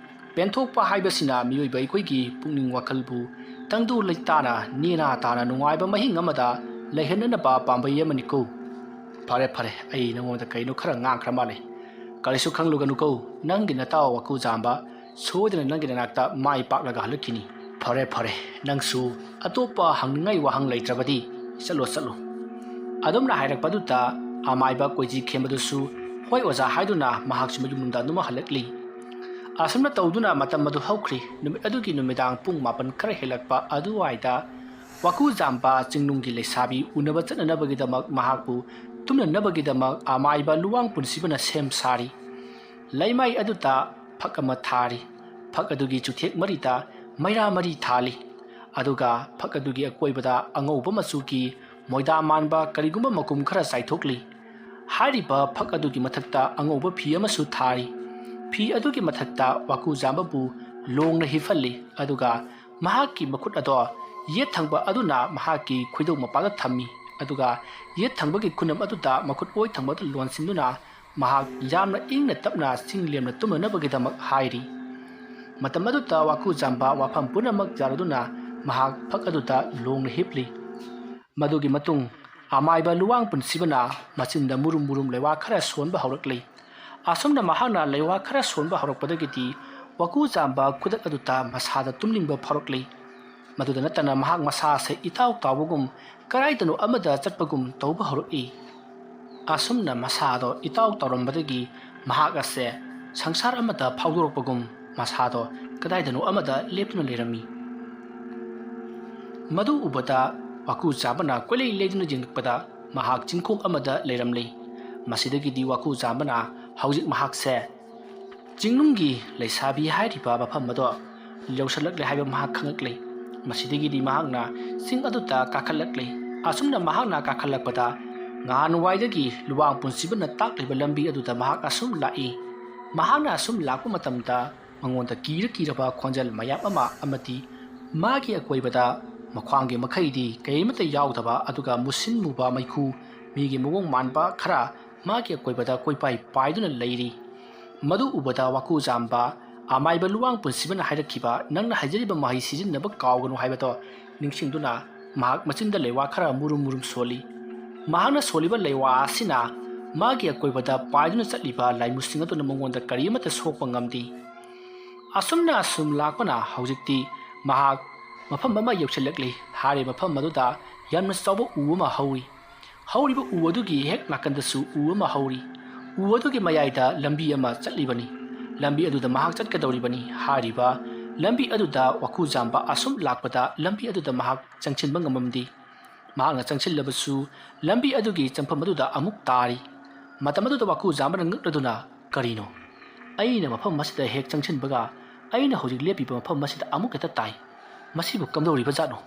ꯄꯦꯟꯊꯣꯛꯄ ꯍꯥꯏꯕꯁꯤꯅ ꯃꯤꯑꯣꯏꯕ ꯑꯩꯈꯣꯏꯒꯤ ꯄꯨꯛꯅꯤꯡ ꯋꯥꯈꯜꯕꯨ ꯇꯪꯗꯨ ꯂꯩꯇꯥꯅ ꯅꯦꯅꯥ ꯇꯥꯅ ꯅꯨꯡꯉꯥꯏꯕ ꯃꯍꯤꯡ ꯑꯃꯗ ꯂꯩꯍꯟꯅꯅꯕ ꯄꯥꯝꯕꯩ ꯑꯃꯅꯤꯀꯣ ꯐꯔꯦ ꯑꯩ ꯅꯉꯣꯟꯗ ꯀꯩꯅꯣ ꯈꯔ ꯉꯥꯡꯈ꯭ꯔ ꯃꯥꯜꯂꯦ ꯀꯔꯤꯁꯨ ꯈꯪꯂꯨꯒꯅꯨꯀꯣ ꯅꯪꯒꯤ ꯅꯇꯥꯎ ꯋꯥꯀꯨ ꯖꯥꯝꯕ ꯁꯣꯏꯗꯅ ꯅꯪꯒꯤ ꯅꯅꯥꯛꯇ ꯃꯥꯏ ꯄꯥꯛꯂꯒ ꯍꯜꯂꯛꯈꯤꯅꯤ ꯐꯔꯦ ꯅꯪꯁꯨ ꯑꯇꯣꯞꯄ ꯍꯪꯅꯤꯡꯉꯥꯏ ꯋꯥꯍꯪ ꯂꯩꯇ꯭ꯔꯕꯗꯤ ꯆꯠꯂꯣ ꯑꯗꯨꯝꯅ ꯍꯥꯏꯔꯛꯄꯗꯨꯗ ꯑꯃꯥꯏꯕ ꯀꯣꯏꯖꯤ ꯈꯦꯝꯕꯗꯨꯁꯨ ꯍꯣꯏ ꯑꯣꯖꯥ ꯍꯥꯏꯗꯨꯅ ꯃꯍꯥꯛꯁꯨ ꯃꯌꯨꯝꯗ ꯑꯗꯨꯝ ꯍꯜꯂꯛꯂꯤ ꯑꯁꯨꯝꯅ ꯇꯧꯗꯨꯅ ꯃꯇꯝ ꯑꯗꯨ ꯍꯧꯈ꯭ꯔꯤ ꯅꯨꯃꯤꯠ ꯑꯗꯨꯒꯤ ꯅꯨꯃꯤꯗꯥꯡ ꯄꯨꯡ 9 ꯈꯔ ꯍꯦꯜꯂꯛꯄ ꯑꯗꯨꯋꯥꯏꯗ ꯋꯥꯀꯨ ꯖꯥꯝꯕ ꯆꯤꯡꯅꯨꯡꯒꯤ ꯂꯩꯁꯥꯕꯤ ꯎꯅꯕ ꯆꯠꯅꯅꯕꯒꯤꯗꯃꯛ ꯃꯍꯥꯛꯄꯨ ꯇꯨꯝꯅꯅꯕꯒꯤꯗꯃꯛ ꯑꯃꯥꯏꯕ ꯂꯨꯋꯥꯡ ꯄꯨꯟꯁꯤꯕꯅ ꯁꯦꯝ ꯁꯥꯔꯤ ꯂꯩꯃꯥꯏ ꯑꯗꯨꯗ ꯐꯛ ꯑꯃ ꯊꯥꯔꯤ ꯐꯛ ꯑꯗꯨꯒꯤ ꯆꯨꯊꯦꯛ ꯃꯔꯤꯗ ꯃꯩꯔꯥ ꯃꯔꯤ ꯊꯥꯜꯂꯤ ꯑꯗꯨꯒ ꯐꯛ ꯑꯗꯨꯒꯤ ꯑꯀꯣꯏꯕꯗ ꯑꯉꯧꯕ ꯃꯆꯨꯒꯤ ꯃꯣꯏꯗꯥ ꯃꯥꯟꯕ ꯀꯔꯤꯒꯨꯝꯕ ꯃꯀꯨꯝ ꯈꯔ ꯆꯥꯏꯊꯣꯛꯂꯤ ꯍꯥꯏꯔꯤꯕ ꯐꯛ ꯑꯗꯨꯒꯤ ꯃꯊꯛꯇ ꯑꯉꯧꯕ ꯐꯤ ꯑꯃꯁꯨ ꯊꯥꯔꯤ ꯐꯤ ꯑꯗꯨꯒꯤ ꯃꯊꯛꯇ ꯋꯥꯀꯨ ꯖꯥꯝꯕꯕꯨ ꯂꯣꯡꯅ ꯍꯤꯞꯍꯜꯂꯤ ꯑꯗꯨꯒ ꯃꯍꯥꯛꯀꯤ ꯃꯈꯨꯠ ꯑꯗꯣ ꯌꯦꯠ ꯊꯪꯕ ꯑꯗꯨꯅ ꯃꯍꯥꯛꯀꯤ ꯈꯣꯏꯗꯧ ꯃꯄꯥꯗ ꯊꯝꯃꯤ ꯑꯗꯨꯒ ꯌꯦꯠ ꯊꯪꯕꯒꯤ ꯈꯨꯅꯝ ꯑꯗꯨꯗ ꯃꯈꯨꯠ ꯑꯣꯏ ꯊꯪꯕꯗ ꯂꯣꯟꯁꯤꯟꯗꯨꯅ ꯃꯍꯥꯛ ꯌꯥꯝꯅ ꯏꯪꯅ ꯇꯞꯅ ꯆꯤꯡ ꯂꯦꯝꯅ ꯇꯨꯝꯅꯅꯕꯒꯤꯗꯃꯛ ꯍꯥꯏꯔꯤ ꯃꯇꯝ ꯑꯗꯨꯗ ꯋꯥꯀꯨ ꯖꯥꯝꯕ ꯋꯥꯐꯝ ꯄꯨꯝꯅꯃꯛ ꯌꯥꯔꯗꯨꯅ ꯃꯍꯥꯛ ꯐꯛ ꯑꯗꯨꯗ ꯂꯣꯡꯅ ꯍꯤꯞꯂꯤ ꯃꯗꯨꯒꯤ ꯃꯇꯨꯡ ꯑꯃꯥꯏꯕ ꯂꯨꯋꯥꯡ ꯄꯨꯟꯁꯤꯕꯅ ꯃꯆꯤꯟꯗ ꯃꯨꯔꯨꯝ ꯂꯩꯋꯥ ꯈꯔ ꯁꯣꯟꯕ ꯍꯧꯔꯛꯂꯤ ꯑꯁꯨꯝꯅ ꯃꯍꯥꯛꯅ ꯂꯩꯋꯥ ꯈꯔ ꯁꯣꯟꯕ ꯍꯧꯔꯛꯄꯗꯒꯤꯗꯤ ꯋꯥꯀꯨ ꯖꯥꯝꯕ ꯈꯨꯗꯛ ꯑꯗꯨꯗ ꯃꯁꯥꯗ ꯇꯨꯝꯅꯤꯡꯕ ꯐꯥꯎꯔꯛꯂꯤ ꯃꯗꯨꯗ ꯅꯠꯇꯅ ꯃꯍꯥꯛ ꯃꯁꯥꯁꯦ ꯏꯇꯥꯎ ꯇꯥꯎꯕꯒꯨꯝ ꯀꯔꯥꯏꯗꯅꯣ ꯑꯃꯗ ꯆꯠꯄꯒꯨꯝ ꯇꯧꯕ ꯍꯧꯔꯛꯏ ꯑꯁꯨꯝꯅ ꯃꯁꯥꯗꯣ ꯏꯇꯥꯎ ꯇꯥꯎꯔꯝꯕꯗꯒꯤ ꯃꯍꯥꯛ ꯑꯁꯦ ꯁꯪꯁꯥꯔ ꯑꯃꯗ ꯐꯥꯎꯗꯣꯔꯛꯄꯒꯨꯝ ꯃꯁꯥꯗꯣ ꯀꯗꯥꯏꯗꯅꯣ ꯑꯃꯗ ꯂꯦꯞꯇꯨꯅ ꯂꯩꯔꯝꯃꯤ ꯃꯗꯨ ꯎꯕꯗ ꯋꯥꯀꯨ ꯖꯥꯝꯕꯅ ꯀꯣꯏꯂꯩ ꯂꯩꯗꯨꯅ ꯌꯦꯡꯂꯛꯄꯗ ꯃꯍꯥꯛ ꯆꯤꯡꯈꯣꯡ ꯑꯃꯗ ꯂꯩꯔꯝꯂꯤ ꯃꯁꯤꯗꯒꯤꯗꯤ ꯋꯥꯀꯨ ꯖꯥꯝꯕꯅ ꯍꯧꯖꯤꯛ ꯃꯍꯥꯛꯁꯦ ꯆꯤꯡꯅꯨꯡꯒꯤ ꯂꯩꯁꯥꯕꯤ ꯍꯥꯏꯔꯤꯕ ꯃꯐꯝ ꯑꯗꯣ ꯌꯧꯁꯜꯂꯛꯂꯦ ꯍꯥꯏꯕ ꯃꯍꯥꯛ ꯈꯪꯂꯛꯂꯤ ꯃꯁꯤꯗꯒꯤꯗꯤ ꯃꯍꯥꯛꯅ ꯆꯤꯡ ꯑꯗꯨꯗ ꯀꯥꯈꯠꯂꯛꯂꯤ ꯑꯁꯨꯝꯅ ꯃꯍꯥꯛꯅ ꯀꯥꯈꯠꯂꯛꯄꯗ ꯉꯍꯥꯟꯋꯥꯏꯗꯒꯤ ꯂꯨꯋꯥꯡ ꯄꯨꯟꯁꯤꯕꯅ ꯇꯥꯛꯂꯤꯕ ꯂꯝꯕꯤ ꯑꯗꯨꯗ ꯃꯍꯥꯛ ꯑꯁꯨꯝ ꯂꯥꯛꯏ ꯃꯍꯥꯛꯅ ꯑꯁꯨꯝ ꯂꯥꯛꯄ ꯃꯇꯝꯗ ꯃꯉꯣꯟꯗ ꯀꯤꯔꯕ ꯈꯣꯟꯖꯦꯜ ꯃꯌꯥꯝ ꯑꯃ ꯑꯃꯗꯤ ꯃꯥꯒꯤ ꯑꯀꯣꯏꯕꯗ ꯃꯈ꯭ꯋꯥꯡꯒꯤ ꯃꯈꯩꯗꯤ ꯀꯔꯤꯃꯠꯇ ꯌꯥꯎꯗꯕ ꯑꯗꯨꯒ ꯃꯨꯁꯤꯟ ꯃꯨꯕ ꯃꯩꯈꯨ ꯃꯤꯒꯤ ꯃꯑꯣꯡ ꯃꯥꯟꯕ ꯈꯔ ꯃꯥꯒꯤ ꯑꯀꯣꯏꯕꯗ ꯀꯣꯏꯄꯥꯏ ꯄꯥꯏꯗꯨꯅ ꯂꯩꯔꯤ ꯃꯗꯨ ꯎꯕꯗ ꯋꯥꯀꯨ ꯖꯥꯝꯕ ꯑꯃꯥꯏꯕ ꯂꯨꯋꯥꯡ ꯄꯨꯟꯁꯤꯕꯅ ꯍꯥꯏꯔꯛꯈꯤꯕ ꯅꯪꯅ ꯍꯩꯖꯔꯤꯕ ꯃꯍꯩ ꯁꯤꯖꯤꯟꯅꯕ ꯀꯥꯎꯒꯅꯨ ꯍꯥꯏꯕꯗꯣ ꯅꯤꯡꯁꯤꯡꯗꯨꯅ ꯃꯍꯥꯛ ꯃꯆꯤꯟꯗ ꯂꯩꯋꯥ ꯈꯔ ꯃꯨꯔꯨꯝ ꯁꯣꯜꯂꯤ ꯃꯍꯥꯛꯅ ꯁꯣꯜꯂꯤꯕ ꯂꯩꯋꯥ ꯑꯁꯤꯅ ꯃꯥꯒꯤ ꯑꯀꯣꯏꯕꯗ ꯄꯥꯏꯗꯨꯅ ꯆꯠꯂꯤꯕ ꯂꯥꯏꯃꯨꯁꯤꯡ ꯑꯗꯨꯅ ꯃꯉꯣꯟꯗ ꯀꯔꯤꯃꯠꯇ ꯁꯣꯛꯄ ꯉꯝꯗꯦ ꯑꯁꯨꯝꯅ ꯑꯁꯨꯝ ꯂꯥꯛꯄꯅ ꯍꯧꯖꯤꯛꯇꯤ ꯃꯍꯥꯛ ꯃꯐꯝ ꯑꯃ ꯌꯧꯁꯤꯜꯂꯛꯂꯤ ꯍꯥꯏꯔꯤꯕ ꯃꯐꯝ ꯑꯗꯨꯗ ꯌꯥꯝꯅ ꯆꯥꯎꯕ ꯎ ꯑꯃ ꯍꯧꯏ ꯍꯧꯔꯤꯕ ꯎ ꯑꯗꯨꯒꯤ ꯍꯦꯛ ꯅꯥꯀꯟꯗꯁꯨ ꯎ ꯑꯃ ꯍꯧꯔꯤ ꯎ ꯑꯗꯨꯒꯤ ꯃꯌꯥꯏꯗ ꯂꯝꯕꯤ ꯑꯃ ꯆꯠꯂꯤꯕꯅꯤ ꯂꯝꯕꯤ ꯑꯗꯨꯗ ꯃꯍꯥꯛ ꯆꯠꯀꯗꯧꯔꯤꯕꯅꯤ ꯍꯥꯏꯔꯤꯕ ꯂꯝꯕꯤ ꯑꯗꯨꯗ ꯋꯥꯀꯨ ꯖꯥꯝꯕ ꯑꯁꯨꯝ ꯂꯥꯛꯄꯗ ꯂꯝꯕꯤ ꯑꯗꯨꯗ ꯃꯍꯥꯛ ꯆꯪꯁꯤꯟꯕ ꯉꯝꯃꯝꯗꯦ ꯃꯍꯥꯛꯅ ꯆꯪꯁꯤꯜꯂꯕꯁꯨ ꯂꯝꯕꯤ ꯑꯗꯨꯒꯤ ꯆꯪꯐꯝ ꯑꯗꯨꯗ ꯑꯃꯨꯛ ꯇꯥꯔꯤ ꯃꯇꯝ ꯑꯗꯨꯗ ꯋꯥꯀꯨ ꯖꯥꯝꯕꯅ ꯉꯛꯂꯗꯨꯅ ꯀꯔꯤꯅꯣ ꯑꯩꯅ ꯃꯐꯝ ꯑꯁꯤꯗ ꯍꯦꯛ ꯆꯪꯁꯤꯟꯕꯒ ꯑꯩꯅ ꯍꯧꯖꯤꯛ ꯂꯦꯞꯄꯤꯕ ꯃꯐꯝ ꯑꯁꯤꯗ ꯑꯃꯨꯛ ꯍꯦꯛꯇ ꯇꯥꯏ ꯃꯁꯤꯕꯨ ꯀꯝꯗꯧꯔꯤꯕ ꯖꯥꯠꯅꯣ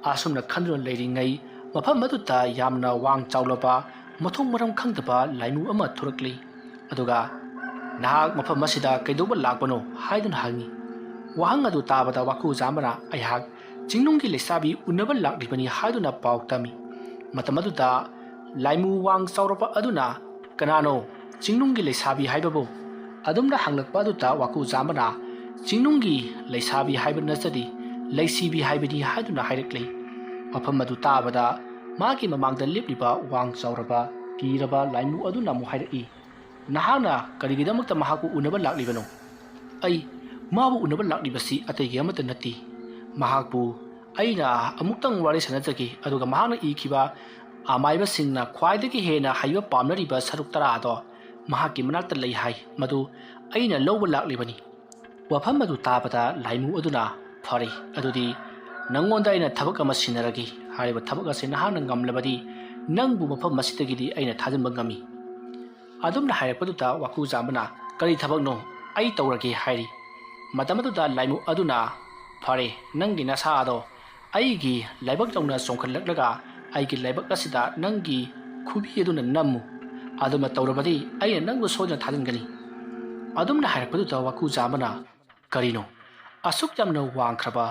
ꯑꯁꯨꯝꯅ ꯈꯟꯗꯨꯅ ꯂꯩꯔꯤꯉꯩ ꯃꯐꯝ ꯑꯗꯨꯗ ꯌꯥꯝꯅ ꯋꯥꯡ ꯆꯥꯎꯂꯕ ꯃꯊꯣꯡ ꯃꯔꯝ ꯈꯪꯗꯕ ꯂꯥꯏꯃꯨ ꯑꯃ ꯊꯣꯔꯛꯂꯤ ꯑꯗꯨꯒ ꯅꯍꯥꯛ ꯃꯐꯝ ꯑꯁꯤꯗ ꯀꯩꯗꯧꯕ ꯂꯥꯛꯄꯅꯣ ꯍꯥꯏꯗꯨꯅ ꯍꯪꯉꯤ ꯋꯥꯍꯪ ꯑꯗꯨ ꯇꯥꯕꯗ ꯋꯥꯀꯨ ꯖꯥꯝꯕꯅ ꯑꯩꯍꯥꯛ ꯆꯤꯡꯅꯨꯡꯒꯤ ꯂꯩꯁꯥꯕꯤ ꯎꯅꯕ ꯂꯥꯛꯂꯤꯕꯅꯤ ꯍꯥꯏꯗꯨꯅ ꯄꯥꯎ ꯇꯝꯃꯤ ꯃꯇꯝ ꯑꯗꯨꯗ ꯂꯥꯏꯃꯨ ꯋꯥꯡ ꯆꯥꯎꯔꯕ ꯑꯗꯨꯅ ꯀꯅꯥꯅꯣ ꯆꯤꯡꯅꯨꯡꯒꯤ ꯂꯩꯁꯥꯕꯤ ꯍꯥꯏꯕꯕꯨ ꯑꯗꯨꯝꯅ ꯍꯪꯂꯛꯄ ꯑꯗꯨꯗ ꯋꯥꯀꯨ ꯖꯥꯝꯕꯅ ꯆꯤꯡꯅꯨꯡꯒꯤ ꯂꯩꯁꯥꯕꯤ ꯍꯥꯏꯕ ꯅꯠꯆꯗꯤ ꯂꯩꯁꯤꯕꯤ ꯍꯥꯏꯕꯅꯤ ꯍꯥꯏꯗꯨꯅ ꯍꯥꯏꯔꯛꯂꯤ ꯃꯐꯝ ꯑꯗꯨ ꯇꯥꯕꯗ ꯃꯥꯒꯤ ꯃꯃꯥꯡꯗ ꯂꯦꯞꯂꯤꯕ ꯋꯥꯡ ꯆꯥꯎꯔꯕ ꯀꯤꯔꯕ ꯂꯥꯏꯃꯨ ꯑꯗꯨꯅ ꯑꯃꯨꯛ ꯍꯥꯏꯔꯛꯏ ꯅꯍꯥꯛꯅ ꯀꯔꯤꯒꯤꯗꯃꯛꯇ ꯃꯍꯥꯛꯄꯨ ꯎꯅꯕ ꯂꯥꯛꯂꯤꯕꯅꯣ ꯑꯩ ꯃꯥꯕꯨ ꯎꯅꯕ ꯂꯥꯛꯂꯤꯕꯁꯤ ꯑꯇꯩꯒꯤ ꯑꯃꯠꯇ ꯅꯠꯇꯦ ꯃꯍꯥꯛꯄꯨ ꯑꯩꯅ ꯑꯃꯨꯛꯇꯪ ꯋꯥꯔꯤ ꯁꯥꯟꯅꯖꯒꯦ ꯑꯗꯨꯒ ꯃꯍꯥꯛꯅ ꯏꯈꯤꯕ ꯑꯃꯥꯏꯕꯁꯤꯡꯅ ꯈ꯭ꯋꯥꯏꯗꯒꯤ ꯍꯦꯟꯅ ꯍꯩꯕ ꯄꯥꯝꯅꯔꯤꯕ ꯁꯔꯨꯛ 10 ꯃꯍꯥꯛꯀꯤ ꯃꯅꯥꯛꯇ ꯂꯩ ꯍꯥꯏ ꯃꯗꯨ ꯑꯩꯅ ꯂꯧꯕ ꯂꯥꯛꯂꯤꯕꯅꯤ ꯋꯥꯐꯝ ꯑꯗꯨ ꯇꯥꯕꯗ ꯂꯥꯏꯃꯨ ꯑꯗꯨꯅ ꯐꯔꯦ ꯑꯗꯨꯗꯤ ꯅꯪꯉꯣꯟꯗ ꯑꯩꯅ ꯊꯕꯛ ꯑꯃ ꯁꯤꯟꯅꯔꯒꯦ ꯍꯥꯏꯔꯤꯕ ꯊꯕꯛ ꯑꯁꯤ ꯅꯍꯥꯛꯅ ꯉꯝꯂꯕꯗꯤ ꯅꯪꯕꯨ ꯃꯐꯝ ꯑꯁꯤꯗꯒꯤꯗꯤ ꯑꯩꯅ ꯊꯥꯖꯤꯟꯕ ꯉꯝꯃꯤ ꯑꯗꯨꯝꯅ ꯍꯥꯏꯔꯛꯄꯗꯨꯗ ꯋꯥꯀꯨꯖꯥꯝꯕꯅ ꯀꯔꯤ ꯊꯕꯛꯅꯣ ꯑꯩ ꯇꯧꯔꯒꯦ ꯍꯥꯏꯔꯤ ꯃꯇꯝ ꯑꯗꯨꯗ ꯂꯥꯏꯃꯨ ꯑꯗꯨꯅ ꯐꯔꯦ ꯅꯪꯒꯤ ꯅꯁꯥ ꯑꯗꯣ ꯑꯩꯒꯤ ꯂꯥꯏꯕꯛ ꯌꯧꯅ ꯆꯣꯡꯈꯠꯂꯛꯂꯒ ꯑꯩꯒꯤ ꯂꯥꯏꯕꯛ ꯑꯁꯤꯗ ꯅꯪꯒꯤ ꯈꯨꯕꯤ ꯑꯗꯨꯅ ꯅꯝꯃꯨ ꯑꯗꯨꯃ ꯇꯧꯔꯕꯗꯤ ꯑꯩꯅ ꯅꯪꯕꯨ ꯁꯣꯏꯗꯅ ꯊꯥꯖꯤꯟꯒꯅꯤ ꯑꯗꯨꯝꯅ ꯍꯥꯏꯔꯛꯄꯗꯨꯗ ꯋꯥꯀꯨꯖꯥꯝꯕꯅ ꯀꯔꯤꯅꯣ ꯑꯁꯨꯛ ꯌꯥꯝꯅ ꯋꯥꯡꯈ꯭ꯔꯕ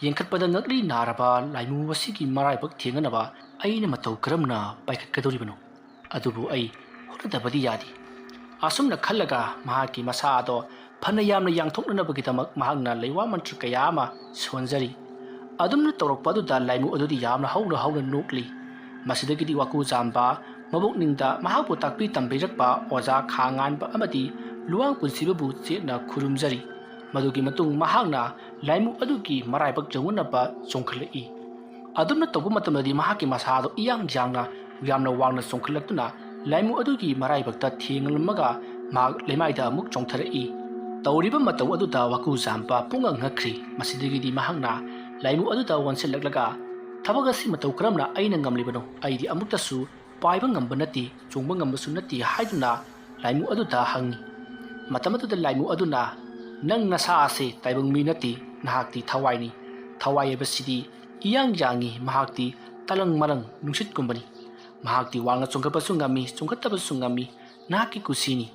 ꯌꯦꯡꯈꯠꯄꯗ ꯉꯛꯂꯤ ꯅꯥꯔꯕ ꯂꯥꯏꯃꯨ ꯑꯁꯤꯒꯤ ꯃꯔꯥꯏꯕꯛ ꯊꯦꯡꯅꯅꯕ ꯑꯩꯅ ꯃꯇꯧ ꯀꯔꯝꯅ ꯄꯥꯏꯈꯠꯀꯗꯧꯔꯤꯕꯅꯣ ꯑꯗꯨꯕꯨ ꯑꯩ ꯍꯣꯠꯅꯗꯕꯗꯤ ꯌꯥꯗꯦ ꯑꯁꯨꯝꯅ ꯈꯜꯂꯒ ꯃꯍꯥꯛꯀꯤ ꯃꯁꯥ ꯑꯗꯣ ꯐꯅ ꯌꯥꯝꯅ ꯌꯥꯡꯊꯣꯛꯅꯅꯕꯒꯤꯗꯃꯛ ꯃꯍꯥꯛꯅ ꯂꯩꯋꯥ ꯃꯟꯇ꯭ꯔ ꯀꯌꯥ ꯑꯃ ꯁꯣꯟꯖꯔꯤ ꯑꯗꯨꯝꯅ ꯇꯧꯔꯛꯄ ꯑꯗꯨꯗ ꯂꯥꯏꯃꯨ ꯑꯗꯨꯗꯤ ꯌꯥꯝꯅ ꯍꯧꯅ ꯅꯣꯛꯂꯤ ꯃꯁꯤꯗꯒꯤꯗꯤ ꯋꯥꯀꯨꯖꯥꯝꯕ ꯃꯕꯨꯛꯅꯤꯡꯗ ꯃꯍꯥꯛꯄꯨ ꯇꯥꯛꯄꯤ ꯇꯝꯕꯤꯔꯛꯄ ꯑꯣꯖꯥ ꯈꯥ ꯉꯥꯟꯕ ꯑꯃꯗꯤ ꯂꯨꯋꯥꯡ ꯄꯨꯟꯁꯤꯕꯕꯨ ꯆꯦꯠꯅ ꯈꯨꯔꯨꯝꯖꯔꯤ ꯃꯗꯨꯒꯤ ꯃꯇꯨꯡ ꯃꯍꯥꯛꯅ ꯂꯥꯏꯃꯨ ꯑꯗꯨꯒꯤ ꯃꯔꯥꯏꯕꯛ ꯌꯧꯅꯅꯕ ꯆꯣꯡꯈꯠꯂꯛꯏ ꯑꯗꯨꯝꯅ ꯇꯧꯕ ꯃꯇꯝꯗꯗꯤ ꯃꯍꯥꯛꯀꯤ ꯃꯁꯥꯗꯣ ꯏꯌꯥꯡ ꯌꯥꯡꯅ ꯌꯥꯝꯅ ꯋꯥꯡꯅ ꯆꯣꯡꯈꯠꯂꯛꯇꯨꯅ ꯂꯥꯏꯃꯨ ꯑꯗꯨꯒꯤ ꯃꯔꯥꯏꯕꯛꯇ ꯊꯦꯡꯂꯝꯃꯒ ꯃꯍꯥꯛ ꯂꯩꯃꯥꯏꯗ ꯑꯃꯨꯛ ꯆꯣꯡꯊꯔꯛꯏ ꯇꯧꯔꯤꯕ ꯃꯇꯧ ꯑꯗꯨꯗ ꯋꯥꯀꯨꯖꯥꯝꯕ ꯄꯨꯡꯉꯛ ꯉꯛꯈ꯭ꯔꯤ ꯃꯁꯤꯗꯒꯤꯗꯤ ꯃꯍꯥꯛꯅ ꯂꯥꯏꯃꯨ ꯑꯗꯨꯗ ꯑꯣꯟꯁꯤꯜꯂꯛꯂꯒ ꯊꯕꯛ ꯑꯁꯤ ꯃꯇꯧ ꯀꯔꯝꯅ ꯑꯩꯅ ꯉꯝꯂꯤꯕꯅꯣ ꯑꯩꯗꯤ ꯑꯃꯨꯛꯇꯁꯨ ꯄꯥꯏꯕ ꯉꯝꯕ ꯅꯠꯇꯦ ꯆꯣꯡꯕ ꯉꯝꯕꯁꯨ ꯅꯠꯇꯦ ꯍꯥꯏꯗꯨꯅ ꯂꯥꯏꯃꯨ ꯑꯗꯨꯗ ꯍꯪꯉꯤ ꯃꯇꯝ ꯑꯗꯨꯗ ꯂꯥꯏꯃꯨ ꯑꯗꯨꯅ ꯅꯪ ꯅꯁꯥ ꯑꯁꯤ ꯇꯥꯏꯕꯪ ꯃꯤ ꯅꯠꯇꯦ ꯅꯍꯥꯛꯇꯤ ꯊꯋꯥꯏꯅꯤ ꯊꯋꯥꯏ ꯍꯥꯏꯕꯁꯤꯗꯤ ꯏꯌꯥꯡ ꯌꯥꯡꯉꯤ ꯃꯍꯥꯛꯇꯤ ꯇꯂꯪ ꯃꯂꯪ ꯅꯨꯡꯁꯤꯠꯀꯨꯝꯕꯅꯤ ꯃꯍꯥꯛꯇꯤ ꯋꯥꯡꯅ ꯆꯣꯡꯈꯠꯄꯁꯨ ꯉꯝꯃꯤ ꯆꯣꯡꯈꯠꯇꯕꯁꯨ ꯉꯝꯃꯤ ꯅꯍꯥꯛꯀꯤ ꯀꯨꯁꯤꯅꯤ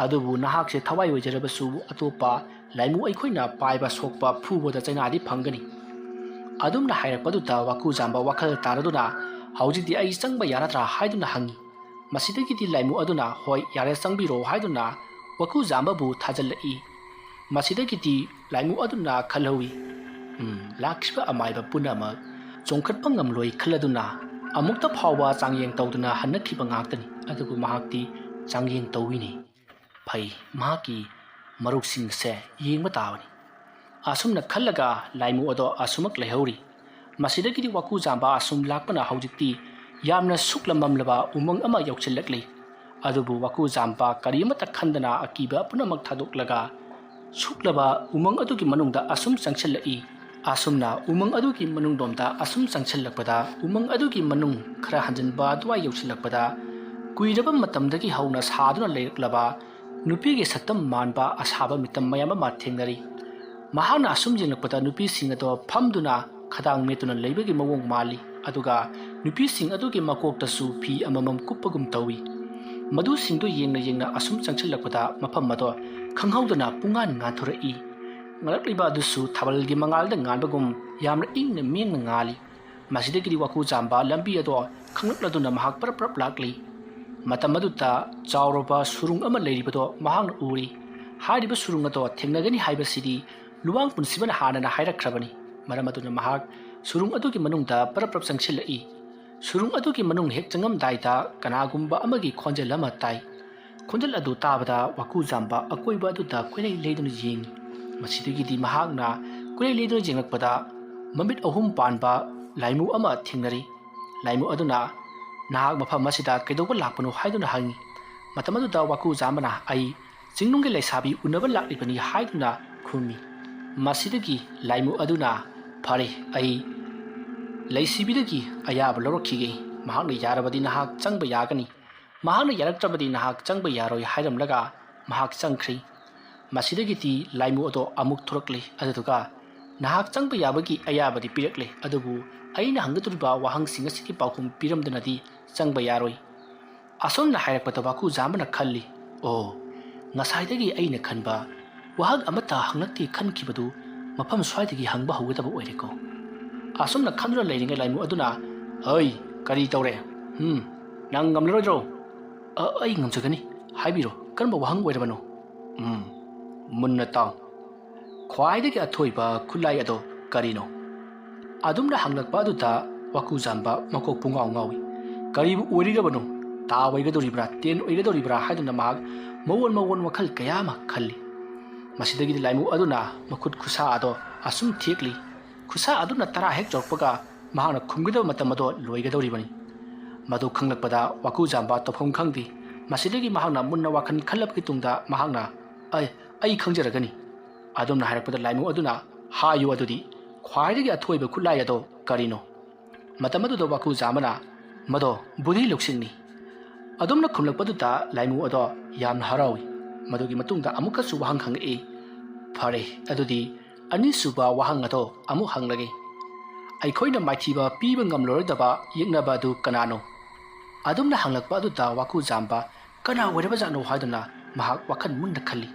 ꯑꯗꯨꯕꯨ ꯅꯍꯥꯛꯁꯦ ꯊꯋꯥꯏ ꯑꯣꯏꯖꯔꯕꯁꯨ ꯑꯇꯣꯞꯄ ꯂꯥꯏꯃꯨ ꯑꯩꯈꯣꯏꯅ ꯄꯥꯏꯕ ꯁꯣꯛꯄ ꯐꯨꯕꯗ ꯆꯩꯅꯥꯗꯤ ꯐꯪꯒꯅꯤ ꯑꯗꯨꯝꯅ ꯍꯥꯏꯔꯛꯄꯗꯨꯗ ꯋꯥꯀꯨꯖꯥꯝꯕ ꯋꯥꯈꯜ ꯇꯥꯔꯗꯨꯅ ꯍꯧꯖꯤꯛꯇꯤ ꯑꯩ ꯆꯪꯕ ꯌꯥꯔꯗ꯭ꯔꯥ ꯍꯥꯏꯗꯨꯅ ꯍꯪꯉꯤ ꯃꯁꯤꯗꯒꯤꯗꯤ ꯂꯥꯏꯃꯨ ꯑꯗꯨꯅ ꯍꯣꯏ ꯌꯥꯔꯦ ꯆꯪꯕꯤꯔꯣ ꯍꯥꯏꯗꯨꯅ ꯋꯥꯀꯨꯖꯥꯝꯕꯕꯨ ꯊꯥꯖꯤꯜꯂꯛꯏ ꯃꯁꯤꯗꯒꯤꯗꯤ ꯂꯥꯏꯃꯨ ꯑꯗꯨꯅ ꯈꯜꯍꯧꯏ ꯂꯥꯛꯈꯤꯕ ꯑꯃꯥꯏꯕ ꯄꯨꯝꯅꯃꯛ ꯆꯣꯡꯈꯠꯄ ꯉꯝꯂꯣꯏ ꯈꯜꯂꯗꯨꯅ ꯑꯃꯨꯛꯇ ꯐꯥꯎꯕ ꯆꯥꯡꯌꯦꯡ ꯇꯧꯗꯨꯅ ꯍꯟꯅꯈꯤꯕ ꯉꯥꯛꯇꯅꯤ ꯑꯗꯨꯕꯨ ꯃꯍꯥꯛꯇꯤ ꯆꯥꯡꯌꯦꯡ ꯇꯧꯋꯤꯅꯤ ꯐꯩ ꯃꯍꯥꯛꯀꯤ ꯃꯔꯨꯞꯁꯤꯡꯁꯦ ꯌꯦꯡꯕ ꯇꯥꯕꯅꯤ ꯑꯁꯨꯝꯅ ꯈꯜꯂꯒ ꯂꯥꯏꯃꯨ ꯑꯗꯣ ꯑꯁꯨꯃꯛ ꯂꯩꯍꯧꯔꯤ ꯃꯁꯤꯗꯒꯤꯗꯤ ꯋꯥꯀꯨꯖꯥꯝꯕ ꯑꯁꯨꯝ ꯂꯥꯛꯄꯅ ꯍꯧꯖꯤꯛꯇꯤ ꯌꯥꯝꯅ ꯁꯨꯛꯂ ꯃꯝꯂꯕ ꯎꯃꯪ ꯑꯃ ꯌꯧꯁꯤꯜꯂꯛꯂꯤ ꯑꯗꯨꯕꯨ ꯋꯥꯀꯨꯖꯥꯝꯕ ꯀꯔꯤꯃꯠꯇ ꯈꯟꯗꯅ ꯑꯀꯤꯕ ꯄꯨꯝꯅꯃꯛ ꯊꯥꯗꯣꯛꯂꯒ ꯁꯨꯛꯂꯕ ꯎꯃꯪ ꯑꯗꯨꯒꯤ ꯃꯅꯨꯡꯗ ꯑꯁꯨꯝ ꯆꯪꯁꯤꯜꯂꯛꯏ ꯑꯁꯨꯝꯅ ꯎꯃꯪ ꯑꯗꯨꯒꯤ ꯃꯅꯨꯡꯗꯣꯝꯗ ꯑꯁꯨꯝ ꯆꯪꯁꯤꯜꯂꯛꯄꯗ ꯎꯃꯪ ꯑꯗꯨꯒꯤ ꯃꯅꯨꯡ ꯈꯔ ꯍꯟꯖꯤꯟꯕ ꯑꯗꯨꯋꯥꯏ ꯌꯧꯁꯤꯜꯂꯛꯄꯗ ꯀꯨꯏꯔꯕ ꯃꯇꯝꯗꯒꯤ ꯍꯧꯅ ꯁꯥꯗꯨꯅ ꯂꯩꯔꯛꯂꯕ ꯅꯨꯄꯤꯒꯤ ꯁꯛꯇꯝ ꯃꯥꯟꯕ ꯑꯁꯥꯕ ꯃꯤꯇꯝ ꯃꯌꯥꯝ ꯑꯃ ꯊꯦꯡꯅꯔꯤ ꯃꯍꯥꯛꯅ ꯑꯁꯨꯝ ꯌꯦꯡꯂꯛꯄꯗ ꯅꯨꯄꯤꯁꯤꯡ ꯑꯗꯣ ꯐꯝꯗꯨꯅ ꯈꯗꯥꯡ ꯃꯦꯠꯇꯨꯅ ꯂꯩꯕꯒꯤ ꯃꯑꯣꯡ ꯃꯥꯜꯂꯤ ꯑꯗꯨꯒ ꯅꯨꯄꯤꯁꯤꯡ ꯑꯗꯨꯒꯤ ꯃꯀꯣꯛꯇꯁꯨ ꯐꯤ ꯑꯃꯃꯝ ꯀꯨꯞꯄꯒꯨꯝ ꯇꯧꯏ ꯃꯗꯨꯁꯤꯡꯗꯨ ꯌꯦꯡꯅ ꯑꯁꯨꯝ ꯆꯪꯁꯤꯜꯂꯛꯄꯗ ꯃꯐꯝ ꯑꯗꯣ ꯈꯪꯍꯧꯗꯅ ꯄꯨꯡꯉꯥꯟ ꯉꯥꯟꯊꯣꯔꯛꯏ ꯉꯥꯜꯂꯛꯂꯤꯕ ꯑꯗꯨꯁꯨ ꯊꯥꯕꯜꯒꯤ ꯃꯉꯥꯜꯗ ꯉꯥꯟꯕꯒꯨꯝ ꯌꯥꯝꯅ ꯏꯪꯅ ꯃꯦꯡꯅ ꯉꯥꯜꯂꯤ ꯃꯁꯤꯗꯒꯤꯗꯤ ꯋꯥꯀꯨꯖꯥꯝꯕ ꯂꯝꯕꯤ ꯑꯗꯣ ꯈꯪꯂꯛꯂꯗꯨꯅ ꯃꯍꯥꯛ ꯄꯔꯞ ꯂꯥꯛꯂꯤ ꯃꯇꯝ ꯑꯗꯨꯗ ꯆꯥꯎꯔꯕ ꯁꯨꯔꯨꯡ ꯑꯃ ꯂꯩꯔꯤꯕꯗꯣ ꯃꯍꯥꯛꯅ ꯎꯔꯤ ꯍꯥꯏꯔꯤꯕ ꯁꯨꯔꯨꯡ ꯑꯗꯣ ꯊꯦꯡꯅꯒꯅꯤ ꯍꯥꯏꯕꯁꯤꯗꯤ ꯂꯨꯋꯥꯡ ꯄꯨꯟꯁꯤꯕꯅ ꯍꯥꯟꯅꯅ ꯍꯥꯏꯔꯛꯈ꯭ꯔꯕꯅꯤ ꯃꯔꯝ ꯑꯗꯨꯅ ꯃꯍꯥꯛ ꯁꯨꯔꯨꯡ ꯑꯗꯨꯒꯤ ꯃꯅꯨꯡꯗ ꯄꯔꯞ ꯆꯪꯁꯤꯜꯂꯛꯏ ꯁꯨꯔꯨꯡ ꯑꯗꯨꯒꯤ ꯃꯅꯨꯡ ꯍꯦꯛ ꯆꯪꯉꯝꯗꯥꯏꯗ ꯀꯅꯥꯒꯨꯝꯕ ꯑꯃꯒꯤ ꯈꯣꯟꯖꯦꯜ ꯑꯃ తాꯏ ꯈꯣꯟꯖꯦꯜ ꯑꯗꯨ ꯇꯥꯕꯗ ꯋꯥꯀꯨꯖꯥꯝꯕ ꯑꯀꯣꯏꯕ ꯑꯗꯨꯗ ꯀꯣꯏꯂꯩ ꯂꯩꯗꯨꯅ ꯌꯦꯡꯉꯤ ꯃꯁꯤꯗꯒꯤꯗꯤ ꯃꯍꯥꯛꯅ ꯀꯣꯏꯂꯩ ꯂꯩꯗꯨꯅ ꯌꯦꯡꯂꯛꯄꯗ ꯃꯃꯤꯠ ꯑꯍꯨꯝ ꯄꯥꯟꯕ ꯂꯥꯏꯃꯨ ꯑꯃ ꯊꯦꯡꯅꯔꯤ ꯂꯥꯏꯃꯨ ꯑꯗꯨꯅ ꯅꯍꯥꯛ ꯃꯐꯝ ꯑꯁꯤꯗ ꯀꯩꯗꯧꯕ ꯂꯥꯛꯄꯅꯣ ꯍꯥꯏꯗꯨꯅ ꯍꯪꯉꯤ ꯃꯇꯝ ꯑꯗꯨꯗ ꯋꯥꯀꯨꯖꯥꯝꯕꯅ ꯑꯩ ꯆꯤꯡꯅꯨꯡꯒꯤ ꯂꯩꯁꯥꯕꯤ ꯎꯅꯕ ꯂꯥꯛꯂꯤꯕꯅꯤ ꯍꯥꯏꯗꯨꯅ ꯈꯨꯝꯃꯤ ꯃꯁꯤꯗꯒꯤ ꯂꯥꯏꯃꯨ ꯑꯗꯨꯅ ꯐꯔꯦ ꯑꯩ ꯂꯩꯁꯤꯕꯤꯗꯒꯤ ꯑꯌꯥꯕ ꯂꯧꯔꯛꯈꯤꯒꯦ ꯃꯍꯥꯛꯅ ꯌꯥꯔꯕꯗꯤ ꯅꯍꯥꯛ ꯆꯪꯕ ꯌꯥꯒꯅꯤ ꯃꯍꯥꯛꯅ ꯌꯥꯔꯛꯇ꯭ꯔꯕꯗꯤ ꯅꯍꯥꯛ ꯆꯪꯕ ꯌꯥꯔꯣꯏ ꯍꯥꯏꯔꯝꯂꯒ ꯃꯍꯥꯛ ꯆꯪꯈ꯭ꯔꯤ ꯃꯁꯤꯗꯒꯤꯗꯤ ꯂꯥꯏꯃꯨ ꯑꯗꯣ ꯑꯃꯨꯛ ꯊꯣꯔꯛꯂꯤ ꯑꯗꯨꯗꯨꯒ ꯅꯍꯥꯛ ꯆꯪꯕ ꯌꯥꯕꯒꯤ ꯑꯌꯥꯕꯗꯤ ꯄꯤꯔꯛꯂꯦ ꯑꯗꯨꯕꯨ ꯑꯩꯅ ꯍꯪꯒꯗꯧꯔꯤꯕ ꯋꯥꯍꯪꯁꯤꯡ ꯑꯁꯤꯒꯤ ꯄꯥꯎꯈꯨꯝ ꯄꯤꯔꯝꯗꯅꯗꯤ ꯆꯪꯕ ꯌꯥꯔꯣꯏ ꯑꯁꯣꯝꯅ ꯍꯥꯏꯔꯛꯄꯗ ꯋꯥꯀꯨꯖꯥꯝꯕꯅ ꯈꯜꯂꯤ ꯑꯣ ꯉꯁꯥꯏꯗꯒꯤ ꯑꯩꯅ ꯈꯟꯕ ꯋꯥꯍꯪ ꯑꯃꯠꯇ ꯍꯪꯂꯛꯇꯦ ꯈꯟꯈꯤꯕꯗꯨ ꯃꯐꯝ ꯁ꯭ꯋꯥꯏꯗꯒꯤ ꯍꯪꯕ ꯍꯧꯒꯗꯕ ꯑꯣꯏꯔꯦꯀꯣ ꯑꯁꯣꯝꯅ ꯈꯟꯗꯨꯅ ꯂꯩꯔꯤꯉꯩ ꯂꯥꯏꯃꯨ ꯑꯗꯨꯅ ꯍꯩ ꯀꯔꯤ ꯇꯧꯔꯦ ꯅꯪ ꯉꯝꯂꯔꯣꯏꯗ꯭ꯔꯣ ꯑꯩ ꯉꯝꯖꯒꯅꯤ ꯍꯥꯏꯕꯤꯔꯣ ꯀꯔꯝꯕ ꯋꯥꯍꯪ ꯑꯣꯏꯔꯕꯅꯣ ꯃꯨꯟꯅ ꯇꯥꯎ ꯈ꯭ꯋꯥꯏꯗꯒꯤ ꯑꯊꯣꯏꯕ ꯈꯨꯠꯂꯥꯏ ꯑꯗꯣ ꯀꯔꯤꯅꯣ ꯑꯗꯨꯝꯅ ꯍꯪꯂꯛꯄ ꯑꯗꯨꯗ ꯋꯥꯀꯨꯖꯥꯝꯕ ꯃꯀꯣꯛ ꯄꯨꯡꯉꯥꯎ ꯉꯥꯎꯏ ꯀꯔꯤꯕꯨ ꯑꯣꯏꯔꯤꯒꯕꯅꯣ ꯇꯥ ꯑꯣꯏꯒꯗꯧꯔꯤꯕ꯭ꯔꯥ ꯇꯦꯟ ꯑꯣꯏꯒꯗꯧꯔꯤꯕ꯭ꯔꯥ ꯍꯥꯏꯗꯨꯅ ꯃꯍꯥꯛ ꯃꯑꯣꯟ ꯋꯥꯈꯜ ꯀꯌꯥ ꯑꯃ ꯈꯜꯂꯤ ꯃꯁꯤꯗꯒꯤꯗꯤ ꯂꯥꯏꯃꯨ ꯑꯗꯨꯅ ꯃꯈꯨꯠ ꯈꯨꯠꯁꯥ ꯑꯗꯣ ꯑꯁꯨꯝ ꯊꯦꯛꯂꯤ ꯈꯨꯠꯁꯥ ꯑꯗꯨꯅ ꯇꯔꯥ ꯍꯦꯛ ꯆꯥꯎꯔꯛꯄꯒ ꯃꯍꯥꯛꯅ ꯈꯨꯝꯒꯗꯕ ꯃꯇꯝ ꯑꯗꯣ ꯂꯣꯏꯒꯗꯧꯔꯤꯕꯅꯤ ꯃꯗꯨ ꯈꯪꯂꯛꯄꯗ ꯋꯥꯀꯨꯖꯥꯝꯕ ꯇꯧꯐꯝ ꯈꯪꯗꯦ ꯃꯁꯤꯗꯒꯤ ꯃꯍꯥꯛꯅ ꯃꯨꯟꯅ ꯋꯥꯈꯜ ꯈꯜꯂꯕꯒꯤ ꯇꯨꯡꯗ ꯃꯍꯥꯛꯅ ꯑꯩ ꯈꯪꯖꯔꯒꯅꯤ ꯑꯗꯨꯝꯅ ꯍꯥꯏꯔꯛꯄꯗ ꯂꯥꯏꯃꯨ ꯑꯗꯨꯅ ꯍꯥꯏꯌꯨ ꯑꯗꯨꯗꯤ ꯈ꯭ꯋꯥꯏꯗꯒꯤ ꯑꯊꯣꯏꯕ ꯈꯨꯠꯂꯥꯏ ꯑꯗꯣ ꯀꯔꯤꯅꯣ ꯃꯇꯝ ꯑꯗꯨꯗ ꯋꯥꯀꯨꯖꯥꯝꯕꯅ ꯃꯗꯣ ꯕꯨꯙꯤ ꯂꯧꯁꯤꯡꯅꯤ ꯑꯗꯨꯝꯅ ꯈꯨꯝꯂꯛꯄꯗꯨꯗ ꯂꯥꯏꯃꯨ ꯑꯗꯣ ꯌꯥꯝꯅ ꯍꯔꯥꯎꯏ ꯃꯗꯨꯒꯤ ꯃꯇꯨꯡꯗ ꯑꯃꯨꯛꯀꯁꯨ ꯋꯥꯍꯪ ꯍꯪꯉꯛꯏ ꯐꯔꯦ ꯑꯗꯨꯗꯤ ꯑꯅꯤꯁꯨꯕ ꯋꯥꯍꯪ ꯑꯗꯣ ꯑꯃꯨꯛ ꯍꯪꯂꯒꯦ ꯑꯩꯈꯣꯏꯅ ꯃꯥꯏꯊꯤꯕ ꯄꯤꯕ ꯉꯝꯂꯔꯣꯏꯗꯕ ꯌꯦꯛꯅꯕ ꯑꯗꯨ ꯀꯅꯥꯅꯣ ꯑꯗꯨꯝꯅ ꯍꯪꯂꯛꯄ ꯑꯗꯨꯗ ꯋꯥꯀꯨꯖꯥꯝꯕ ꯀꯅꯥ ꯑꯣꯏꯔꯕꯖꯥꯠꯅꯣ ꯍꯥꯏꯗꯨꯅ ꯃꯍꯥꯛ ꯋꯥꯈꯜ ꯃꯨꯟꯅ ꯈꯜꯂꯤ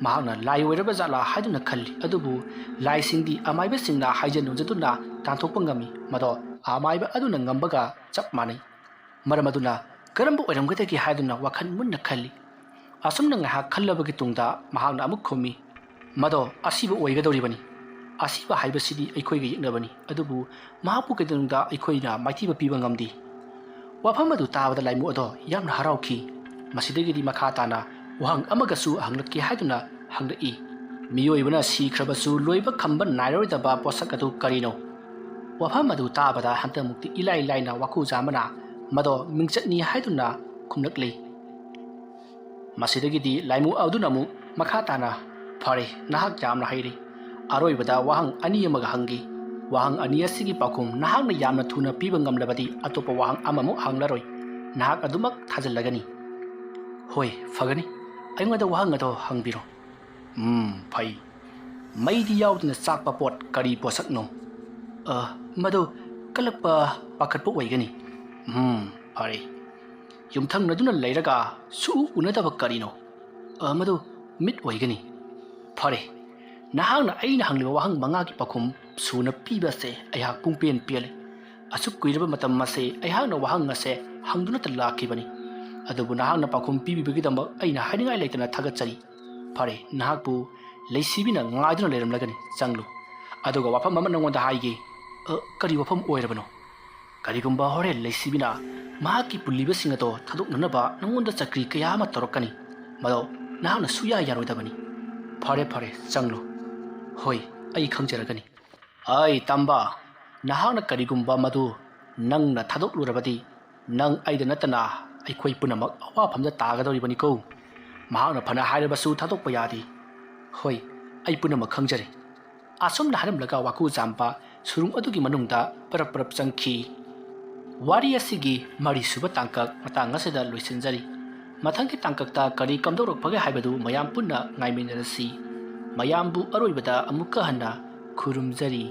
ꯃꯍꯥꯛꯅ ꯂꯥꯏ ꯑꯣꯏꯔꯕ ꯖꯥꯠꯂꯥ ꯍꯥꯏꯗꯨꯅ ꯈꯜꯂꯤ ꯑꯗꯨꯕꯨ ꯂꯥꯏꯁꯤꯡꯗꯤ ꯑꯃꯥꯏꯕꯁꯤꯡꯅ ꯍꯥꯏꯖ ꯅꯣꯟꯖꯗꯨꯅ ꯇꯥꯟꯊꯣꯛꯄ ꯉꯝꯃꯤ ꯃꯗꯣ ꯑꯃꯥꯏꯕ ꯑꯗꯨꯅ ꯉꯝꯕꯒ ꯆꯞ ꯃꯥꯟꯅꯩ ꯃꯔꯝ ꯑꯗꯨꯅ ꯀꯔꯝꯕ ꯑꯣꯏꯔꯝꯒꯗꯒꯦ ꯍꯥꯏꯗꯨꯅ ꯋꯥꯈꯜ ꯃꯨꯟꯅ ꯈꯜꯂꯤ ꯑꯁꯨꯝꯅ ꯉꯥꯏꯍꯥꯛ ꯈꯜꯂꯕꯒꯤ ꯇꯨꯡꯗ ꯃꯍꯥꯛꯅ ꯑꯃꯨꯛ ꯈꯨꯝꯃꯤ ꯃꯗꯣ ꯑꯁꯤꯕ ꯑꯣꯏꯒꯗꯧꯔꯤꯕꯅꯤ ꯑꯁꯤꯕ ꯍꯥꯏꯕꯁꯤꯗꯤ ꯑꯩꯈꯣꯏꯒ ꯌꯦꯛꯅꯕꯅꯤ ꯑꯗꯨꯕꯨ ꯃꯍꯥꯛꯄꯨ ꯀꯩꯗꯧꯅꯨꯡꯗ ꯑꯩꯈꯣꯏꯅ ꯃꯥꯏꯊꯤꯕ ꯄꯤꯕ ꯉꯝꯗꯦ ꯋꯥꯐꯝ ꯑꯗꯨ ꯇꯥꯕꯗ ꯂꯥꯏꯃꯨ ꯑꯗꯣ ꯌꯥꯝꯅ ꯍꯔꯥꯎꯈꯤ ꯃꯁꯤꯗꯒꯤꯗꯤ ꯃꯈꯥ ꯇꯥꯅ ꯋꯥꯍꯪ ꯑꯃꯒꯁꯨ ꯍꯪꯂꯛꯀꯦ ꯍꯥꯏꯗꯨꯅ ꯍꯪꯂꯛꯏ ꯃꯤꯑꯣꯏꯕꯅ ꯁꯤꯈ꯭ꯔꯕꯁꯨ ꯂꯣꯏꯕ ꯈꯝꯕ ꯅꯥꯏꯔꯔꯣꯏꯗꯕ ꯄꯣꯠꯁꯛ ꯑꯗꯨ ꯀꯔꯤꯅꯣ ꯋꯥꯐꯝ ꯑꯗꯨ ꯇꯥꯕꯗ ꯍꯟꯇꯛꯃꯨꯛꯇꯤ ꯏꯂꯥꯏ ꯂꯥꯏꯅ ꯋꯥꯀꯨꯖꯥꯝꯕꯅ ꯃꯗꯣ ꯃꯤꯡꯆꯠꯅꯤ ꯍꯥꯏꯗꯨꯅ ꯈꯨꯝꯂꯛꯂꯤ ꯃꯁꯤꯗꯒꯤꯗꯤ ꯂꯥꯏꯃꯨ ꯑꯗꯨꯅ ꯑꯃꯨꯛ ꯃꯈꯥ ꯇꯥꯅ ꯐꯔꯦ ꯅꯍꯥꯛ ꯌꯥꯝꯅ ꯍꯩꯔꯤ ꯑꯔꯣꯏꯕꯗ ꯋꯥꯍꯪ ꯑꯅꯤ ꯑꯃꯒ ꯍꯪꯈꯤ ꯋꯥꯍꯪ ꯑꯅꯤ ꯑꯁꯤꯒꯤ ꯄꯥꯎꯈꯨꯝ ꯅꯍꯥꯛꯅ ꯌꯥꯝꯅ ꯊꯨꯅ ꯄꯤꯕ ꯉꯝꯂꯕꯗꯤ ꯑꯇꯣꯞꯄ ꯋꯥꯍꯪ ꯑꯃꯃꯨꯛ ꯍꯪꯂꯔꯣꯏ ꯅꯍꯥꯛ ꯑꯗꯨꯃꯛ ꯊꯥꯖꯤꯜꯂꯒꯅꯤ ꯍꯣꯏ ꯐꯒꯅꯤ ꯑꯩꯉꯣꯟꯗ ꯋꯥꯍꯪ ꯑꯗꯣ ꯍꯪꯕꯤꯔꯣ ꯐꯩ ꯃꯩꯗꯤ ꯌꯥꯎꯗꯅ ꯆꯥꯛꯄ ꯄꯣꯠ ꯀꯔꯤ ꯄꯣꯠꯁꯛꯅꯣ ꯃꯗꯨ ꯀꯜꯂꯛꯄ ꯄꯥꯈꯠꯄ ꯑꯣꯏꯒꯅꯤ ꯐꯔꯦ ꯌꯨꯝꯊꯪꯅꯗꯨꯅ ꯂꯩꯔꯒ ꯁꯨꯛꯎ ꯎꯅꯗꯕ ꯀꯔꯤꯅꯣ ꯃꯗꯨ ꯃꯤꯠ ꯑꯣꯏꯒꯅꯤ ꯐꯔꯦ ꯅꯍꯥꯛꯅ ꯑꯩꯅ ꯍꯪꯂꯤꯕ ꯋꯥꯍꯪ ꯃꯉꯥꯒꯤ ꯄꯥꯎꯈꯨꯝ ꯁꯨꯅ ꯄꯤꯕ ꯑꯁꯦ ꯑꯩꯍꯥꯛ ꯄꯨꯡꯄꯦꯟ ꯄꯦꯜꯂꯤ ꯑꯁꯨꯛ ꯀꯨꯏꯔꯕ ꯃꯇꯝ ꯑꯁꯦ ꯑꯩꯍꯥꯛꯅ ꯋꯥꯍꯪ ꯑꯁꯦ ꯍꯪꯗꯨꯅꯇ ꯂꯥꯛꯈꯤꯕꯅꯤ ꯑꯗꯨꯕꯨ ꯅꯍꯥꯛꯅ ꯄꯥꯎꯈꯨꯝ ꯄꯤꯕꯤꯕꯒꯤꯗꯃꯛ ꯑꯩꯅ ꯍꯥꯏꯅꯤꯡꯉꯥꯏ ꯂꯩꯇꯅ ꯊꯥꯒꯠꯆꯔꯤ ꯐꯔꯦ ꯅꯍꯥꯛꯄꯨ ꯂꯩꯁꯤꯕꯤꯅ ꯉꯥꯏꯗꯨꯅ ꯂꯩꯔꯝꯂꯒꯅꯤ ꯆꯪꯂꯨ ꯑꯗꯨꯒ ꯋꯥꯐꯝ ꯑꯃ ꯅꯉꯣꯟꯗ ꯍꯥꯏꯒꯦ ꯀꯔꯤ ꯋꯥꯐꯝ ꯑꯣꯏꯔꯕꯅꯣ ꯀꯔꯤꯒꯨꯝꯕ ꯍꯣꯔꯦꯟ ꯂꯩꯁꯤꯕꯤꯅ ꯃꯍꯥꯛꯀꯤ ꯄꯨꯜꯂꯤꯕꯁꯤꯡ ꯑꯗꯣ ꯊꯥꯗꯣꯛꯅꯅꯕ ꯅꯉꯣꯟꯗ ꯆꯀ꯭ꯔꯤ ꯀꯌꯥ ꯑꯃ ꯇꯧꯔꯛꯀꯅꯤ ꯃꯗꯣ ꯅꯍꯥꯛꯅ ꯁꯨꯌꯥ ꯌꯥꯔꯣꯏꯗꯕꯅꯤ ꯐꯔꯦ ꯐꯔꯦ ꯆꯪꯂꯨ ꯍꯣꯏ ꯑꯩ ꯈꯪꯖꯔꯒꯅꯤ ꯑꯩ ꯇꯝꯕ ꯅꯍꯥꯛꯅ ꯀꯔꯤꯒꯨꯝꯕ ꯃꯗꯨ ꯅꯪꯅ ꯊꯥꯗꯣꯛꯂꯨꯔꯕꯗꯤ ꯅꯪ ꯑꯩꯗ ꯅꯠꯇꯅ ꯑꯩꯈꯣꯏ ꯄꯨꯝꯅꯃꯛ ꯑꯋꯥꯐꯝꯗ ꯇꯥꯒꯗꯧꯔꯤꯕꯅꯤꯀꯣ ꯃꯍꯥꯛꯅ ꯐꯅ ꯍꯥꯏꯔꯕꯁꯨ ꯊꯥꯗꯣꯛꯄ ꯌꯥꯗꯦ ꯍꯣꯏ ꯑꯩ ꯄꯨꯝꯅꯃꯛ ꯈꯪꯖꯔꯦ ꯑꯁꯨꯝꯅ ꯍꯥꯏꯔꯝꯂꯒ ꯋꯥꯀꯨꯖꯥꯝꯕ ꯁꯨꯔꯨꯡ ꯑꯗꯨꯒꯤ ꯃꯅꯨꯡꯗ ꯄꯔꯞ ꯄꯔꯞ ꯆꯪꯈꯤ ꯋꯥꯔꯤ ꯑꯁꯤꯒꯤ ꯃꯔꯤꯁꯨꯕ ꯇꯥꯡꯀꯛ ꯃꯇꯥꯡ ꯑꯁꯤꯗ ꯂꯣꯏꯁꯤꯟꯖꯔꯤ ꯃꯊꯪꯒꯤ ꯇꯥꯡꯀꯛꯇ ꯀꯔꯤ ꯀꯝꯗꯧꯔꯛꯄꯒꯦ ꯍꯥꯏꯕꯗꯨ ꯃꯌꯥꯝ ꯄꯨꯟꯅ ꯉꯥꯏꯃꯤꯟꯅꯔꯁꯤ ꯃꯌꯥꯝꯕꯨ ꯑꯔꯣꯏꯕꯗ ꯑꯃꯨꯛꯀ ꯍꯟꯅ ꯈꯨꯔꯨꯝꯖꯔꯤ